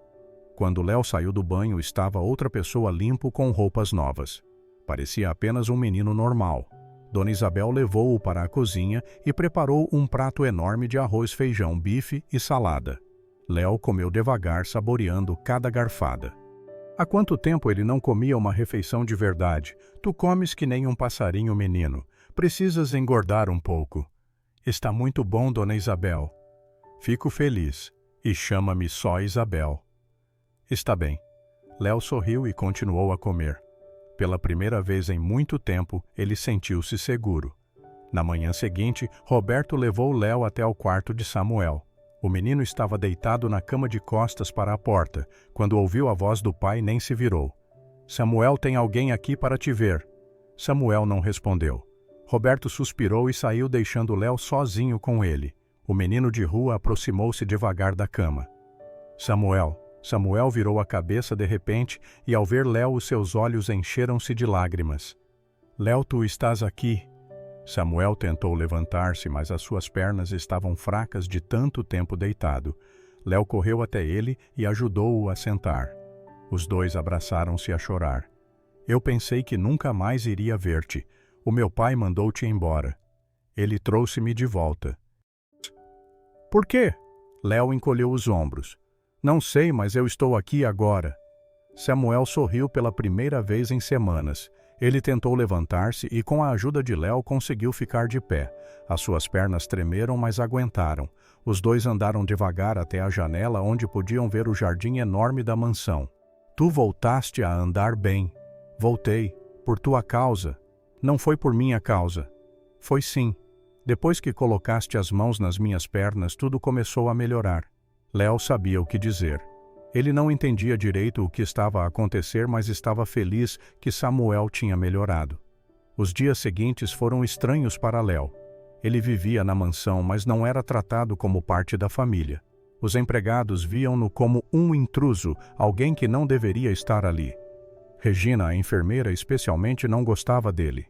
A: Quando Léo saiu do banho, estava outra pessoa limpo com roupas novas. Parecia apenas um menino normal. Dona Isabel levou-o para a cozinha e preparou um prato enorme de arroz, feijão, bife e salada. Léo comeu devagar, saboreando cada garfada. Há quanto tempo ele não comia uma refeição de verdade? Tu comes que nem um passarinho, menino. Precisas engordar um pouco. Está muito bom, Dona Isabel. Fico feliz. E chama-me só Isabel. Está bem. Léo sorriu e continuou a comer. Pela primeira vez em muito tempo, ele sentiu-se seguro. Na manhã seguinte, Roberto levou Léo até o quarto de Samuel. O menino estava deitado na cama de costas para a porta. Quando ouviu a voz do pai, nem se virou. Samuel, tem alguém aqui para te ver. Samuel não respondeu. Roberto suspirou e saiu, deixando Léo sozinho com ele. O menino de rua aproximou-se devagar da cama. Samuel virou a cabeça de repente e, ao ver Léo, os seus olhos encheram-se de lágrimas. Léo, tu estás aqui? Samuel tentou levantar-se, mas as suas pernas estavam fracas de tanto tempo deitado. Léo correu até ele e ajudou-o a sentar. Os dois abraçaram-se a chorar. Eu pensei que nunca mais iria ver-te. O meu pai mandou-te embora. Ele trouxe-me de volta. Por quê? Léo encolheu os ombros. Não sei, mas eu estou aqui agora. Samuel sorriu pela primeira vez em semanas. Ele tentou levantar-se e, com a ajuda de Léo, conseguiu ficar de pé. As suas pernas tremeram, mas aguentaram. Os dois andaram devagar até a janela onde podiam ver o jardim enorme da mansão. Tu voltaste a andar bem. Voltei. Por tua causa. Não foi por minha causa. Foi sim. Depois que colocaste as mãos nas minhas pernas, tudo começou a melhorar. Léo sabia o que dizer. Ele não entendia direito o que estava a acontecer, mas estava feliz que Samuel tinha melhorado. Os dias seguintes foram estranhos para Léo. Ele vivia na mansão, mas não era tratado como parte da família. Os empregados viam-no como um intruso, alguém que não deveria estar ali. Regina, a enfermeira, especialmente não gostava dele.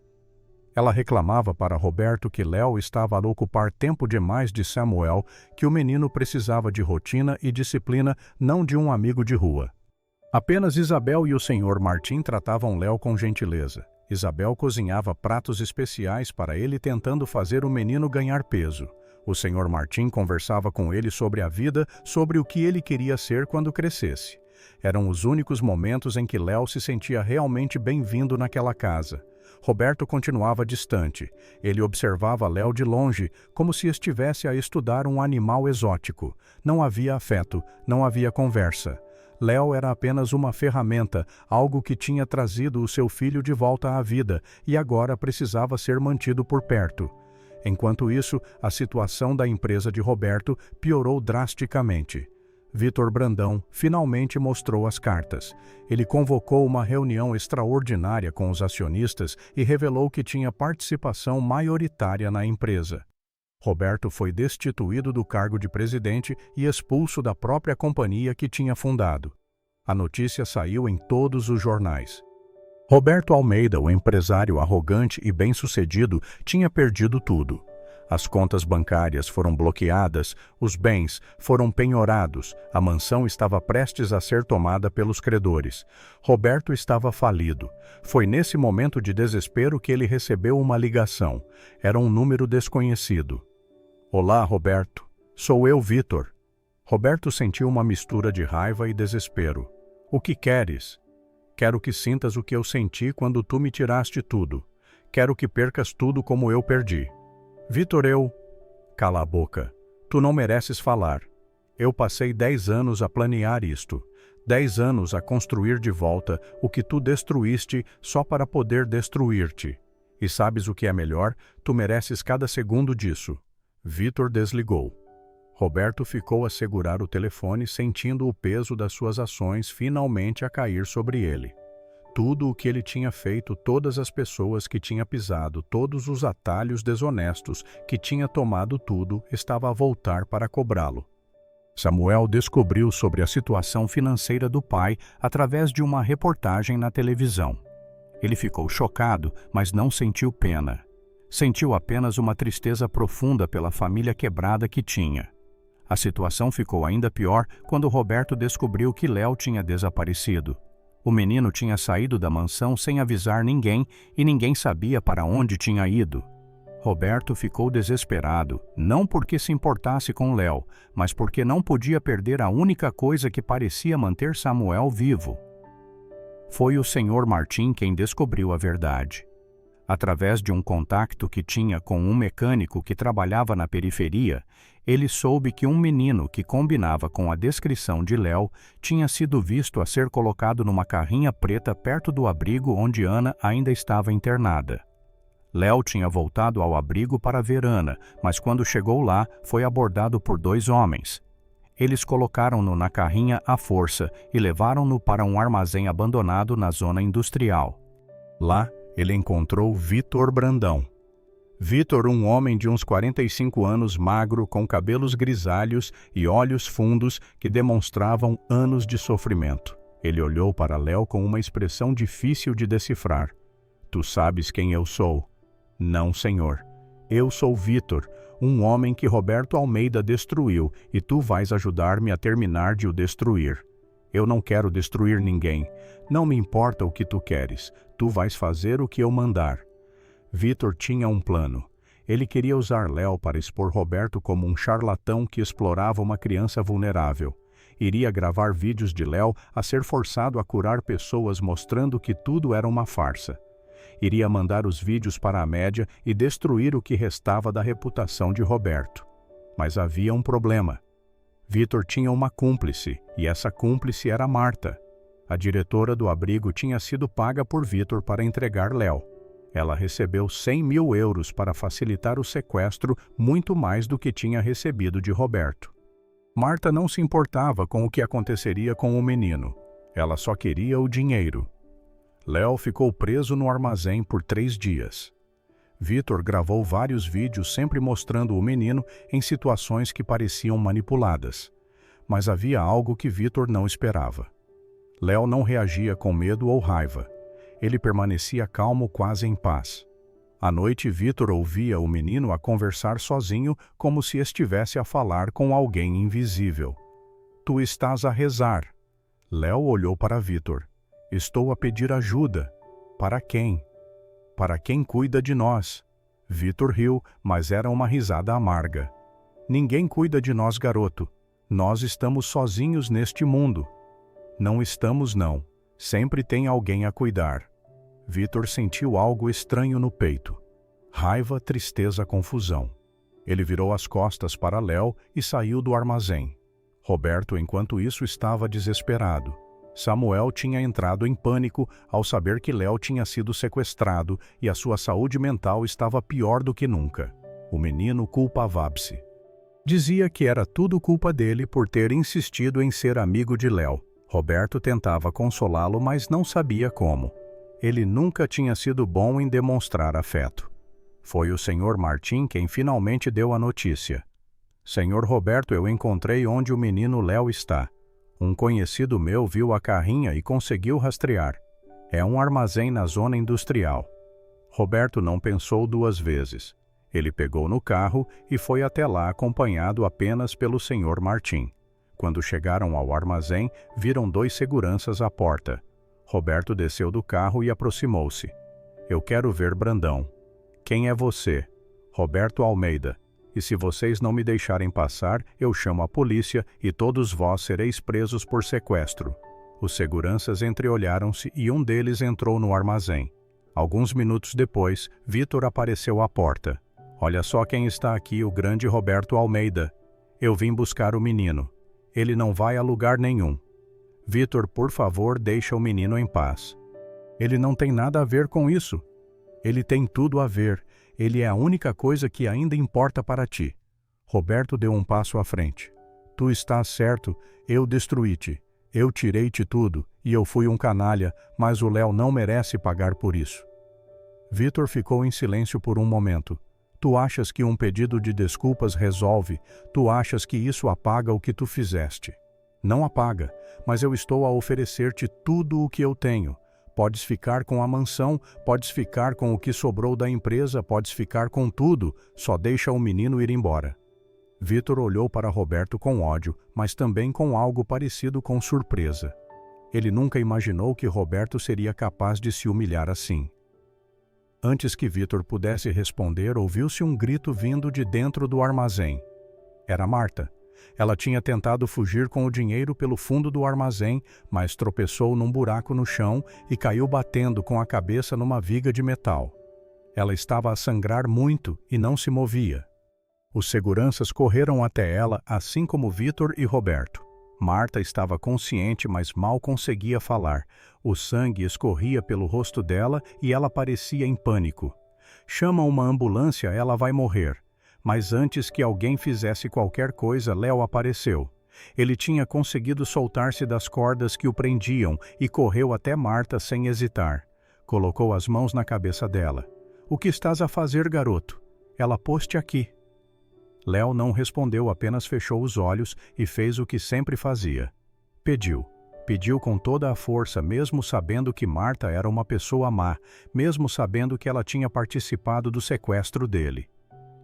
A: Ela reclamava para Roberto que Léo estava a ocupar tempo demais de Samuel, que o menino precisava de rotina e disciplina, não de um amigo de rua. Apenas Isabel e o Sr. Martim tratavam Léo com gentileza. Isabel cozinhava pratos especiais para ele, tentando fazer o menino ganhar peso. O Sr. Martim conversava com ele sobre a vida, sobre o que ele queria ser quando crescesse. Eram os únicos momentos em que Léo se sentia realmente bem-vindo naquela casa. Roberto continuava distante. Ele observava Léo de longe, como se estivesse a estudar um animal exótico. Não havia afeto, não havia conversa. Léo era apenas uma ferramenta, algo que tinha trazido o seu filho de volta à vida e agora precisava ser mantido por perto. Enquanto isso, a situação da empresa de Roberto piorou drasticamente. Vitor Brandão finalmente mostrou as cartas. Ele convocou uma reunião extraordinária com os acionistas e revelou que tinha participação maioritária na empresa. Roberto foi destituído do cargo de presidente e expulso da própria companhia que tinha fundado. A notícia saiu em todos os jornais. Roberto Almeida, o empresário arrogante e bem-sucedido, tinha perdido tudo. As contas bancárias foram bloqueadas, os bens foram penhorados, a mansão estava prestes a ser tomada pelos credores. Roberto estava falido. Foi nesse momento de desespero que ele recebeu uma ligação. Era um número desconhecido. Olá, Roberto. Sou eu, Vitor. Roberto sentiu uma mistura de raiva e desespero. O que queres? Quero que sintas o que eu senti quando tu me tiraste tudo. Quero que percas tudo como eu perdi. Vitor, Cala a boca. Tu não mereces falar. Eu passei 10 anos a planear isto. 10 anos a construir de volta o que tu destruíste só para poder destruir-te. E sabes o que é melhor? Tu mereces cada segundo disso. Vitor desligou. Roberto ficou a segurar o telefone, sentindo o peso das suas ações finalmente a cair sobre ele. Tudo o que ele tinha feito, todas as pessoas que tinha pisado, todos os atalhos desonestos que tinha tomado tudo, estava a voltar para cobrá-lo. Samuel descobriu sobre a situação financeira do pai através de uma reportagem na televisão. Ele ficou chocado, mas não sentiu pena. Sentiu apenas uma tristeza profunda pela família quebrada que tinha. A situação ficou ainda pior quando Roberto descobriu que Léo tinha desaparecido. O menino tinha saído da mansão sem avisar ninguém e ninguém sabia para onde tinha ido. Roberto ficou desesperado, não porque se importasse com Léo, mas porque não podia perder a única coisa que parecia manter Samuel vivo. Foi o Sr. Martim quem descobriu a verdade. Através de um contacto que tinha com um mecânico que trabalhava na periferia, ele soube que um menino que combinava com a descrição de Léo tinha sido visto a ser colocado numa carrinha preta perto do abrigo onde Ana ainda estava internada. Léo tinha voltado ao abrigo para ver Ana, mas quando chegou lá, foi abordado por 2 homens. Eles colocaram-no na carrinha à força e levaram-no para um armazém abandonado na zona industrial. Lá, ele encontrou Vitor Brandão. Vitor, um homem de uns 45 anos, magro, com cabelos grisalhos e olhos fundos que demonstravam anos de sofrimento. Ele olhou para Léo com uma expressão difícil de decifrar. Tu sabes quem eu sou? Não, senhor. Eu sou Vitor, um homem que Roberto Almeida destruiu, e tu vais ajudar-me a terminar de o destruir. Eu não quero destruir ninguém. Não me importa o que tu queres. Tu vais fazer o que eu mandar. Vitor tinha um plano. Ele queria usar Léo para expor Roberto como um charlatão que explorava uma criança vulnerável. Iria gravar vídeos de Léo a ser forçado a curar pessoas mostrando que tudo era uma farsa. Iria mandar os vídeos para a média e destruir o que restava da reputação de Roberto. Mas havia um problema. Vitor tinha uma cúmplice, e essa cúmplice era Marta. A diretora do abrigo tinha sido paga por Vitor para entregar Léo. Ela recebeu 100 mil euros para facilitar o sequestro, muito mais do que tinha recebido de Roberto. Marta não se importava com o que aconteceria com o menino. Ela só queria o dinheiro. Léo ficou preso no armazém por 3 dias. Vitor gravou vários vídeos sempre mostrando o menino em situações que pareciam manipuladas. Mas havia algo que Vitor não esperava. Léo não reagia com medo ou raiva. Ele permanecia calmo, quase em paz. À noite, Vitor ouvia o menino a conversar sozinho, como se estivesse a falar com alguém invisível. Tu estás a rezar. Léo olhou para Vitor. Estou a pedir ajuda. Para quem? Para quem cuida de nós. Vitor riu, mas era uma risada amarga. Ninguém cuida de nós, garoto. Nós estamos sozinhos neste mundo. Não estamos, não. Sempre tem alguém a cuidar. Vitor sentiu algo estranho no peito. Raiva, tristeza, confusão. Ele virou as costas para Léo e saiu do armazém. Roberto, enquanto isso, estava desesperado. Samuel tinha entrado em pânico ao saber que Léo tinha sido sequestrado e a sua saúde mental estava pior do que nunca. O menino culpava-se. Dizia que era tudo culpa dele por ter insistido em ser amigo de Léo. Roberto tentava consolá-lo, mas não sabia como. Ele nunca tinha sido bom em demonstrar afeto. Foi o Sr. Martim quem finalmente deu a notícia. Senhor Roberto, eu encontrei onde o menino Léo está. Um conhecido meu viu a carrinha e conseguiu rastrear. É um armazém na zona industrial. Roberto não pensou 2 vezes. Ele pegou no carro e foi até lá acompanhado apenas pelo Sr. Martim. Quando chegaram ao armazém, viram 2 seguranças à porta. Roberto desceu do carro e aproximou-se. Eu quero ver Brandão. Quem é você? Roberto Almeida. E se vocês não me deixarem passar, eu chamo a polícia e todos vós sereis presos por sequestro. Os seguranças entreolharam-se e um deles entrou no armazém. Alguns minutos depois, Vitor apareceu à porta. Olha só quem está aqui, o grande Roberto Almeida. Eu vim buscar o menino. Ele não vai a lugar nenhum. Vitor, por favor, deixa o menino em paz. Ele não tem nada a ver com isso. Ele tem tudo a ver. Ele é a única coisa que ainda importa para ti. Roberto deu um passo à frente. Tu estás certo, eu destruí-te. Eu tirei-te tudo, e eu fui um canalha, mas o Léo não merece pagar por isso. Vitor ficou em silêncio por um momento. Tu achas que um pedido de desculpas resolve? Tu achas que isso apaga o que tu fizeste? Não apaga, mas eu estou a oferecer-te tudo o que eu tenho. Podes ficar com a mansão, podes ficar com o que sobrou da empresa, podes ficar com tudo, só deixa o menino ir embora. Vitor olhou para Roberto com ódio, mas também com algo parecido com surpresa. Ele nunca imaginou que Roberto seria capaz de se humilhar assim. Antes que Vitor pudesse responder, ouviu-se um grito vindo de dentro do armazém. Era Marta. Ela tinha tentado fugir com o dinheiro pelo fundo do armazém, mas tropeçou num buraco no chão e caiu batendo com a cabeça numa viga de metal. Ela estava a sangrar muito e não se movia. Os seguranças correram até ela, assim como Vitor e Roberto. Marta estava consciente, mas mal conseguia falar. O sangue escorria pelo rosto dela e ela parecia em pânico. Chama uma ambulância, ela vai morrer. Mas antes que alguém fizesse qualquer coisa, Léo apareceu. Ele tinha conseguido soltar-se das cordas que o prendiam e correu até Marta sem hesitar. Colocou as mãos na cabeça dela. O que estás a fazer, garoto? Ela pôs-te aqui. Léo não respondeu, apenas fechou os olhos e fez o que sempre fazia. Pediu. Pediu com toda a força, mesmo sabendo que Marta era uma pessoa má, mesmo sabendo que ela tinha participado do sequestro dele.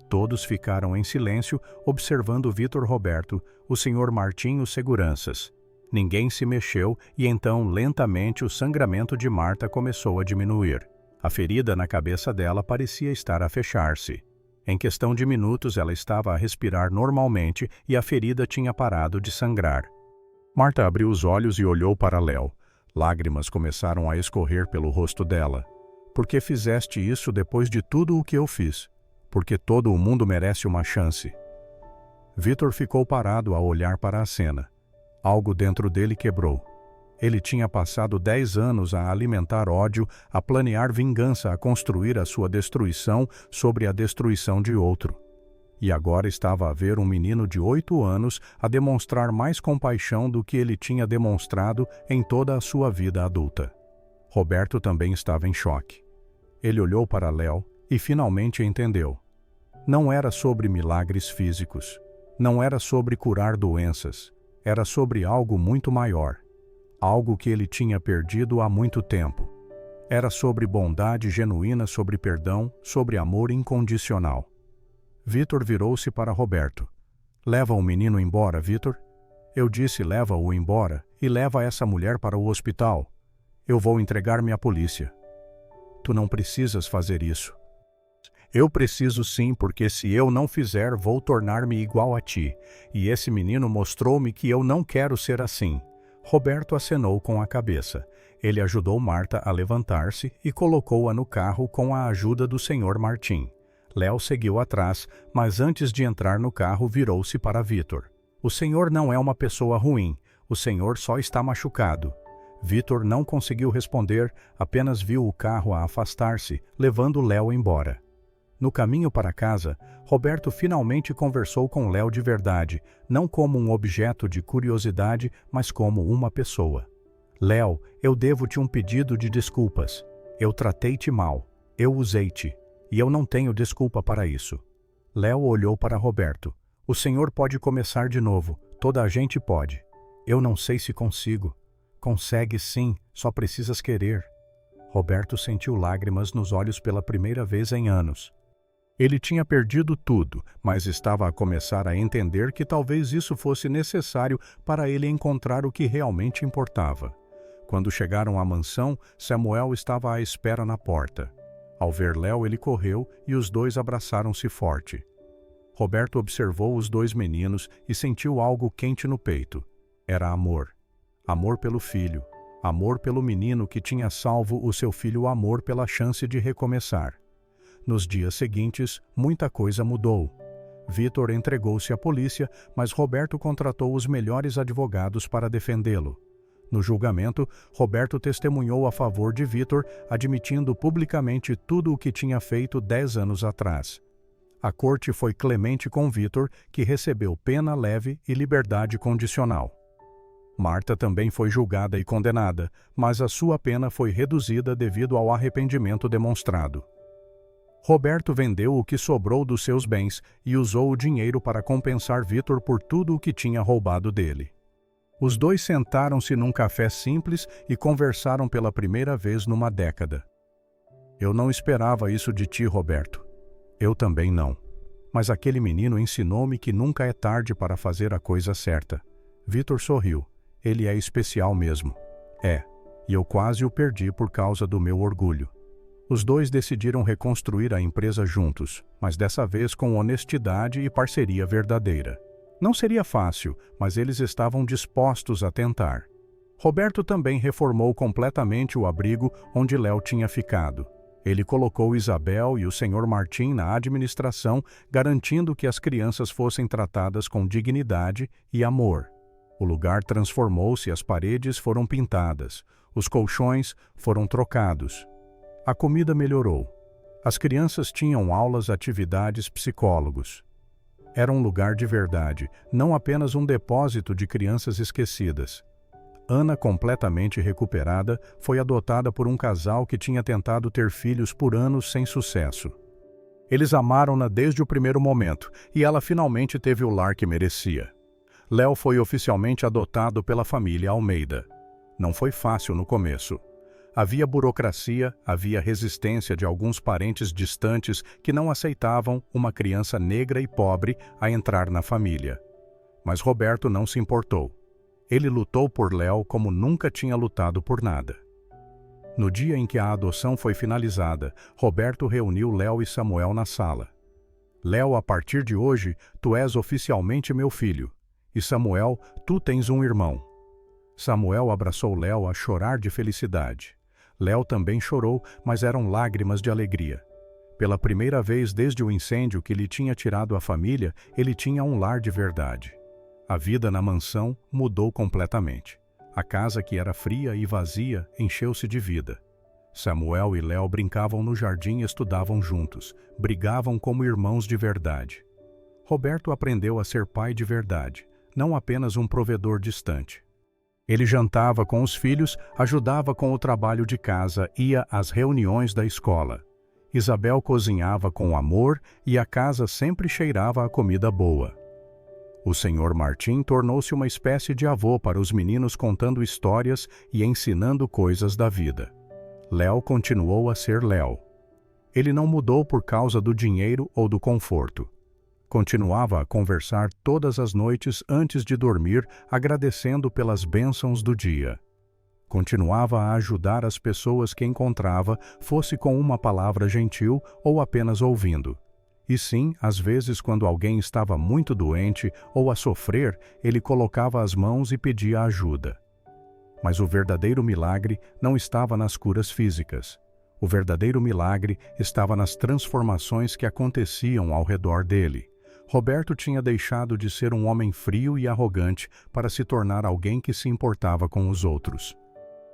A: Todos ficaram em silêncio, observando Vitor Roberto, o Sr. Martim e os seguranças. Ninguém se mexeu e então, lentamente, o sangramento de Marta começou a diminuir. A ferida na cabeça dela parecia estar a fechar-se. Em questão de minutos, ela estava a respirar normalmente e a ferida tinha parado de sangrar. Marta abriu os olhos e olhou para Léo. Lágrimas começaram a escorrer pelo rosto dela. Por que fizeste isso depois de tudo o que eu fiz? Porque todo o mundo merece uma chance. Vitor ficou parado a olhar para a cena. Algo dentro dele quebrou. Ele tinha passado 10 anos a alimentar ódio, a planear vingança, a construir a sua destruição sobre a destruição de outro. E agora estava a ver um menino de 8 anos a demonstrar mais compaixão do que ele tinha demonstrado em toda a sua vida adulta. Roberto também estava em choque. Ele olhou para Léo e finalmente entendeu. Não era sobre milagres físicos. Não era sobre curar doenças. Era sobre algo muito maior. Algo que ele tinha perdido há muito tempo. Era sobre bondade genuína, sobre perdão, sobre amor incondicional. Vitor virou-se para Roberto. Leva o menino embora, Vitor. Eu disse leva-o embora e leva essa mulher para o hospital. Eu vou entregar-me à polícia. Tu não precisas fazer isso. Eu preciso sim, porque se eu não fizer, vou tornar-me igual a ti. E esse menino mostrou-me que eu não quero ser assim. Roberto acenou com a cabeça. Ele ajudou Marta a levantar-se e colocou-a no carro com a ajuda do Sr. Martim. Léo seguiu atrás, mas antes de entrar no carro virou-se para Vitor. O senhor não é uma pessoa ruim. O senhor só está machucado. Vitor não conseguiu responder, apenas viu o carro a afastar-se, levando Léo embora. No caminho para casa, Roberto finalmente conversou com Léo de verdade, não como um objeto de curiosidade, mas como uma pessoa. Léo, eu devo-te um pedido de desculpas. Eu tratei-te mal. Eu usei-te. E eu não tenho desculpa para isso. Léo olhou para Roberto. O senhor pode começar de novo. Toda a gente pode. Eu não sei se consigo. Consegue sim, só precisas querer. Roberto sentiu lágrimas nos olhos pela primeira vez em anos. Ele tinha perdido tudo, mas estava a começar a entender que talvez isso fosse necessário para ele encontrar o que realmente importava. Quando chegaram à mansão, Samuel estava à espera na porta. Ao ver Léo, ele correu e os dois abraçaram-se forte. Roberto observou os dois meninos e sentiu algo quente no peito. Era amor. Amor pelo filho. Amor pelo menino que tinha salvo o seu filho, amor pela chance de recomeçar. Nos dias seguintes, muita coisa mudou. Vitor entregou-se à polícia, mas Roberto contratou os melhores advogados para defendê-lo. No julgamento, Roberto testemunhou a favor de Vitor, admitindo publicamente tudo o que tinha feito 10 anos atrás. A corte foi clemente com Vitor, que recebeu pena leve e liberdade condicional. Marta também foi julgada e condenada, mas a sua pena foi reduzida devido ao arrependimento demonstrado. Roberto vendeu o que sobrou dos seus bens e usou o dinheiro para compensar Vitor por tudo o que tinha roubado dele. Os dois sentaram-se num café simples e conversaram pela primeira vez numa década. Eu não esperava isso de ti, Roberto. Eu também não. Mas aquele menino ensinou-me que nunca é tarde para fazer a coisa certa. Vitor sorriu. Ele é especial mesmo. É, e eu quase o perdi por causa do meu orgulho. Os dois decidiram reconstruir a empresa juntos, mas dessa vez com honestidade e parceria verdadeira. Não seria fácil, mas eles estavam dispostos a tentar. Roberto também reformou completamente o abrigo onde Léo tinha ficado. Ele colocou Isabel e o Sr. Martim na administração, garantindo que as crianças fossem tratadas com dignidade e amor. O lugar transformou-se e as paredes foram pintadas. Os colchões foram trocados. A comida melhorou. As crianças tinham aulas, atividades, psicólogos. Era um lugar de verdade, não apenas um depósito de crianças esquecidas. Ana, completamente recuperada, foi adotada por um casal que tinha tentado ter filhos por anos sem sucesso. Eles amaram-na desde o primeiro momento, e ela finalmente teve o lar que merecia. Léo foi oficialmente adotado pela família Almeida. Não foi fácil no começo. Havia burocracia, havia resistência de alguns parentes distantes que não aceitavam uma criança negra e pobre a entrar na família. Mas Roberto não se importou. Ele lutou por Léo como nunca tinha lutado por nada. No dia em que a adoção foi finalizada, Roberto reuniu Léo e Samuel na sala. Léo, a partir de hoje, tu és oficialmente meu filho. E Samuel, tu tens um irmão. Samuel abraçou Léo a chorar de felicidade. Léo também chorou, mas eram lágrimas de alegria. Pela primeira vez desde o incêndio que lhe tinha tirado a família, ele tinha um lar de verdade. A vida na mansão mudou completamente. A casa, que era fria e vazia, encheu-se de vida. Samuel e Léo brincavam no jardim e estudavam juntos. Brigavam como irmãos de verdade. Roberto aprendeu a ser pai de verdade, não apenas um provedor distante. Ele jantava com os filhos, ajudava com o trabalho de casa, ia às reuniões da escola. Isabel cozinhava com amor e a casa sempre cheirava a comida boa. O Sr. Martim tornou-se uma espécie de avô para os meninos, contando histórias e ensinando coisas da vida. Léo continuou a ser Léo. Ele não mudou por causa do dinheiro ou do conforto. Continuava a conversar todas as noites antes de dormir, agradecendo pelas bênçãos do dia. Continuava a ajudar as pessoas que encontrava, fosse com uma palavra gentil ou apenas ouvindo. E sim, às vezes, quando alguém estava muito doente ou a sofrer, ele colocava as mãos e pedia ajuda. Mas o verdadeiro milagre não estava nas curas físicas. O verdadeiro milagre estava nas transformações que aconteciam ao redor dele. Roberto tinha deixado de ser um homem frio e arrogante para se tornar alguém que se importava com os outros.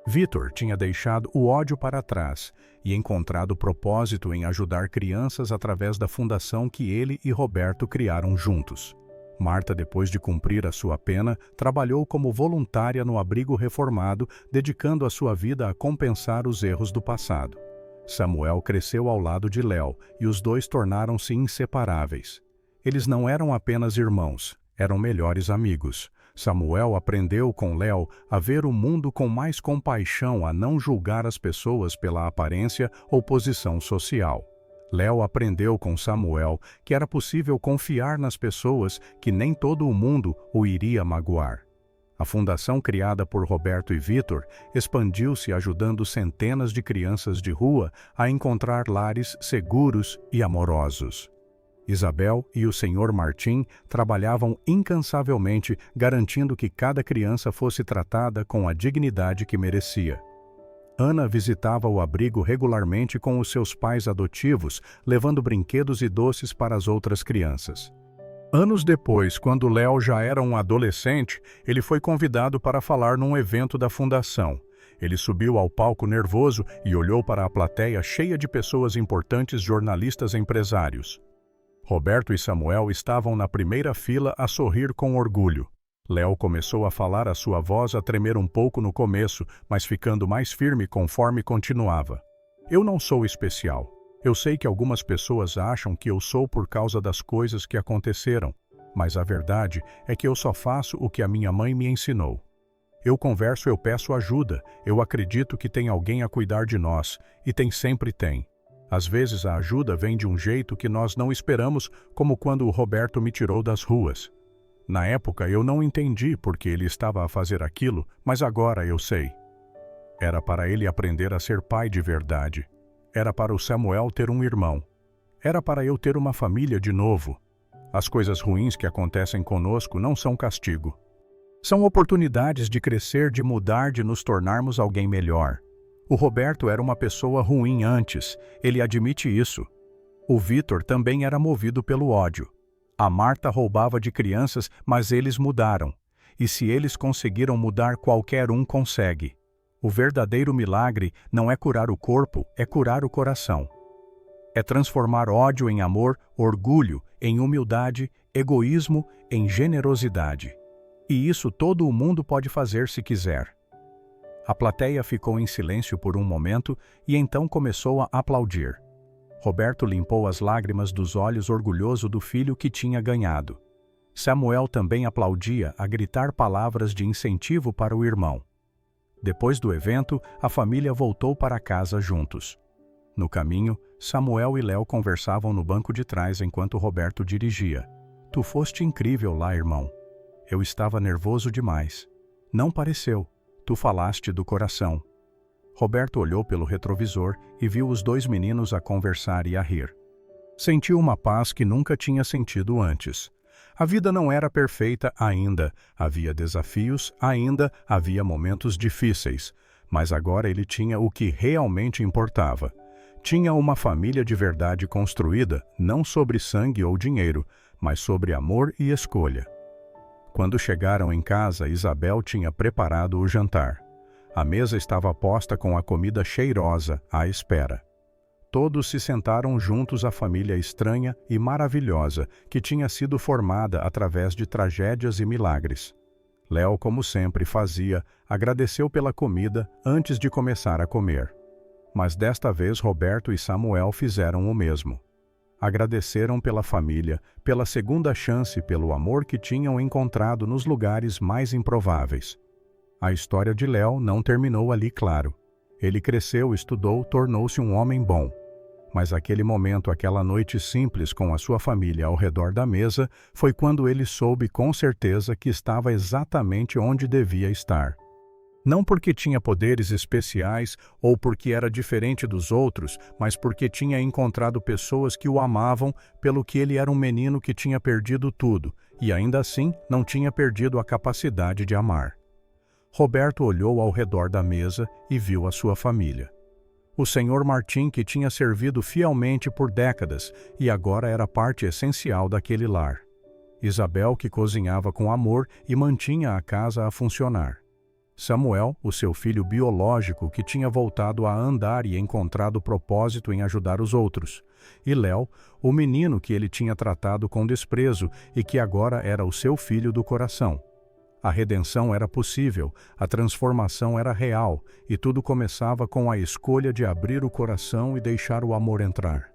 A: Vitor tinha deixado o ódio para trás e encontrado propósito em ajudar crianças através da fundação que ele e Roberto criaram juntos. Marta, depois de cumprir a sua pena, trabalhou como voluntária no abrigo reformado, dedicando a sua vida a compensar os erros do passado. Samuel cresceu ao lado de Léo e os dois tornaram-se inseparáveis. Eles não eram apenas irmãos, eram melhores amigos. Samuel aprendeu com Léo a ver o mundo com mais compaixão, a não julgar as pessoas pela aparência ou posição social. Léo aprendeu com Samuel que era possível confiar nas pessoas, que nem todo o mundo o iria magoar. A fundação criada por Roberto e Vitor expandiu-se, ajudando centenas de crianças de rua a encontrar lares seguros e amorosos. Isabel e o Sr. Martim trabalhavam incansavelmente, garantindo que cada criança fosse tratada com a dignidade que merecia. Ana visitava o abrigo regularmente com os seus pais adotivos, levando brinquedos e doces para as outras crianças. Anos depois, quando Léo já era um adolescente, ele foi convidado para falar num evento da fundação. Ele subiu ao palco nervoso e olhou para a plateia cheia de pessoas importantes, jornalistas e empresários. Roberto e Samuel estavam na primeira fila a sorrir com orgulho. Léo começou a falar, a sua voz a tremer um pouco no começo, mas ficando mais firme conforme continuava. Eu não sou especial. Eu sei que algumas pessoas acham que eu sou por causa das coisas que aconteceram, mas a verdade é que eu só faço o que a minha mãe me ensinou. Eu converso, eu peço ajuda, eu acredito que tem alguém a cuidar de nós, e sempre tem. Às vezes a ajuda vem de um jeito que nós não esperamos, como quando o Roberto me tirou das ruas. Na época eu não entendi por que ele estava a fazer aquilo, mas agora eu sei. Era para ele aprender a ser pai de verdade. Era para o Samuel ter um irmão. Era para eu ter uma família de novo. As coisas ruins que acontecem conosco não são castigo. São oportunidades de crescer, de mudar, de nos tornarmos alguém melhor. O Roberto era uma pessoa ruim antes, ele admite isso. O Vitor também era movido pelo ódio. A Marta roubava de crianças, mas eles mudaram. E se eles conseguiram mudar, qualquer um consegue. O verdadeiro milagre não é curar o corpo, é curar o coração. É transformar ódio em amor, orgulho em humildade, egoísmo em generosidade. E isso todo o mundo pode fazer se quiser. A plateia ficou em silêncio por um momento e então começou a aplaudir. Roberto limpou as lágrimas dos olhos, orgulhoso do filho que tinha ganhado. Samuel também aplaudia, a gritar palavras de incentivo para o irmão. Depois do evento, a família voltou para casa juntos. No caminho, Samuel e Léo conversavam no banco de trás enquanto Roberto dirigia. Tu foste incrível lá, irmão. Eu estava nervoso demais. Não pareceu. Tu falaste do coração. Roberto olhou pelo retrovisor e viu os dois meninos a conversar e a rir. Sentiu uma paz que nunca tinha sentido antes. A vida não era perfeita ainda, havia desafios ainda, havia momentos difíceis, mas agora ele tinha o que realmente importava. Tinha uma família de verdade construída, não sobre sangue ou dinheiro, mas sobre amor e escolha. Quando chegaram em casa, Isabel tinha preparado o jantar. A mesa estava posta com a comida cheirosa, à espera. Todos se sentaram juntos, a família estranha e maravilhosa que tinha sido formada através de tragédias e milagres. Léo, como sempre fazia, agradeceu pela comida antes de começar a comer. Mas desta vez Roberto e Samuel fizeram o mesmo. Agradeceram pela família, pela segunda chance, pelo amor que tinham encontrado nos lugares mais improváveis. A história de Léo não terminou ali, claro. Ele cresceu, estudou, tornou-se um homem bom. Mas aquele momento, aquela noite simples com a sua família ao redor da mesa, foi quando ele soube com certeza que estava exatamente onde devia estar. Não porque tinha poderes especiais ou porque era diferente dos outros, mas porque tinha encontrado pessoas que o amavam pelo que ele era um menino que tinha perdido tudo e ainda assim não tinha perdido a capacidade de amar. Roberto olhou ao redor da mesa e viu a sua família. O Sr. Martim, que tinha servido fielmente por décadas e agora era parte essencial daquele lar. Isabel, que cozinhava com amor e mantinha a casa a funcionar. Samuel, o seu filho biológico, que tinha voltado a andar e encontrado propósito em ajudar os outros. E Léo, o menino que ele tinha tratado com desprezo e que agora era o seu filho do coração. A redenção era possível, a transformação era real, e tudo começava com a escolha de abrir o coração e deixar o amor entrar.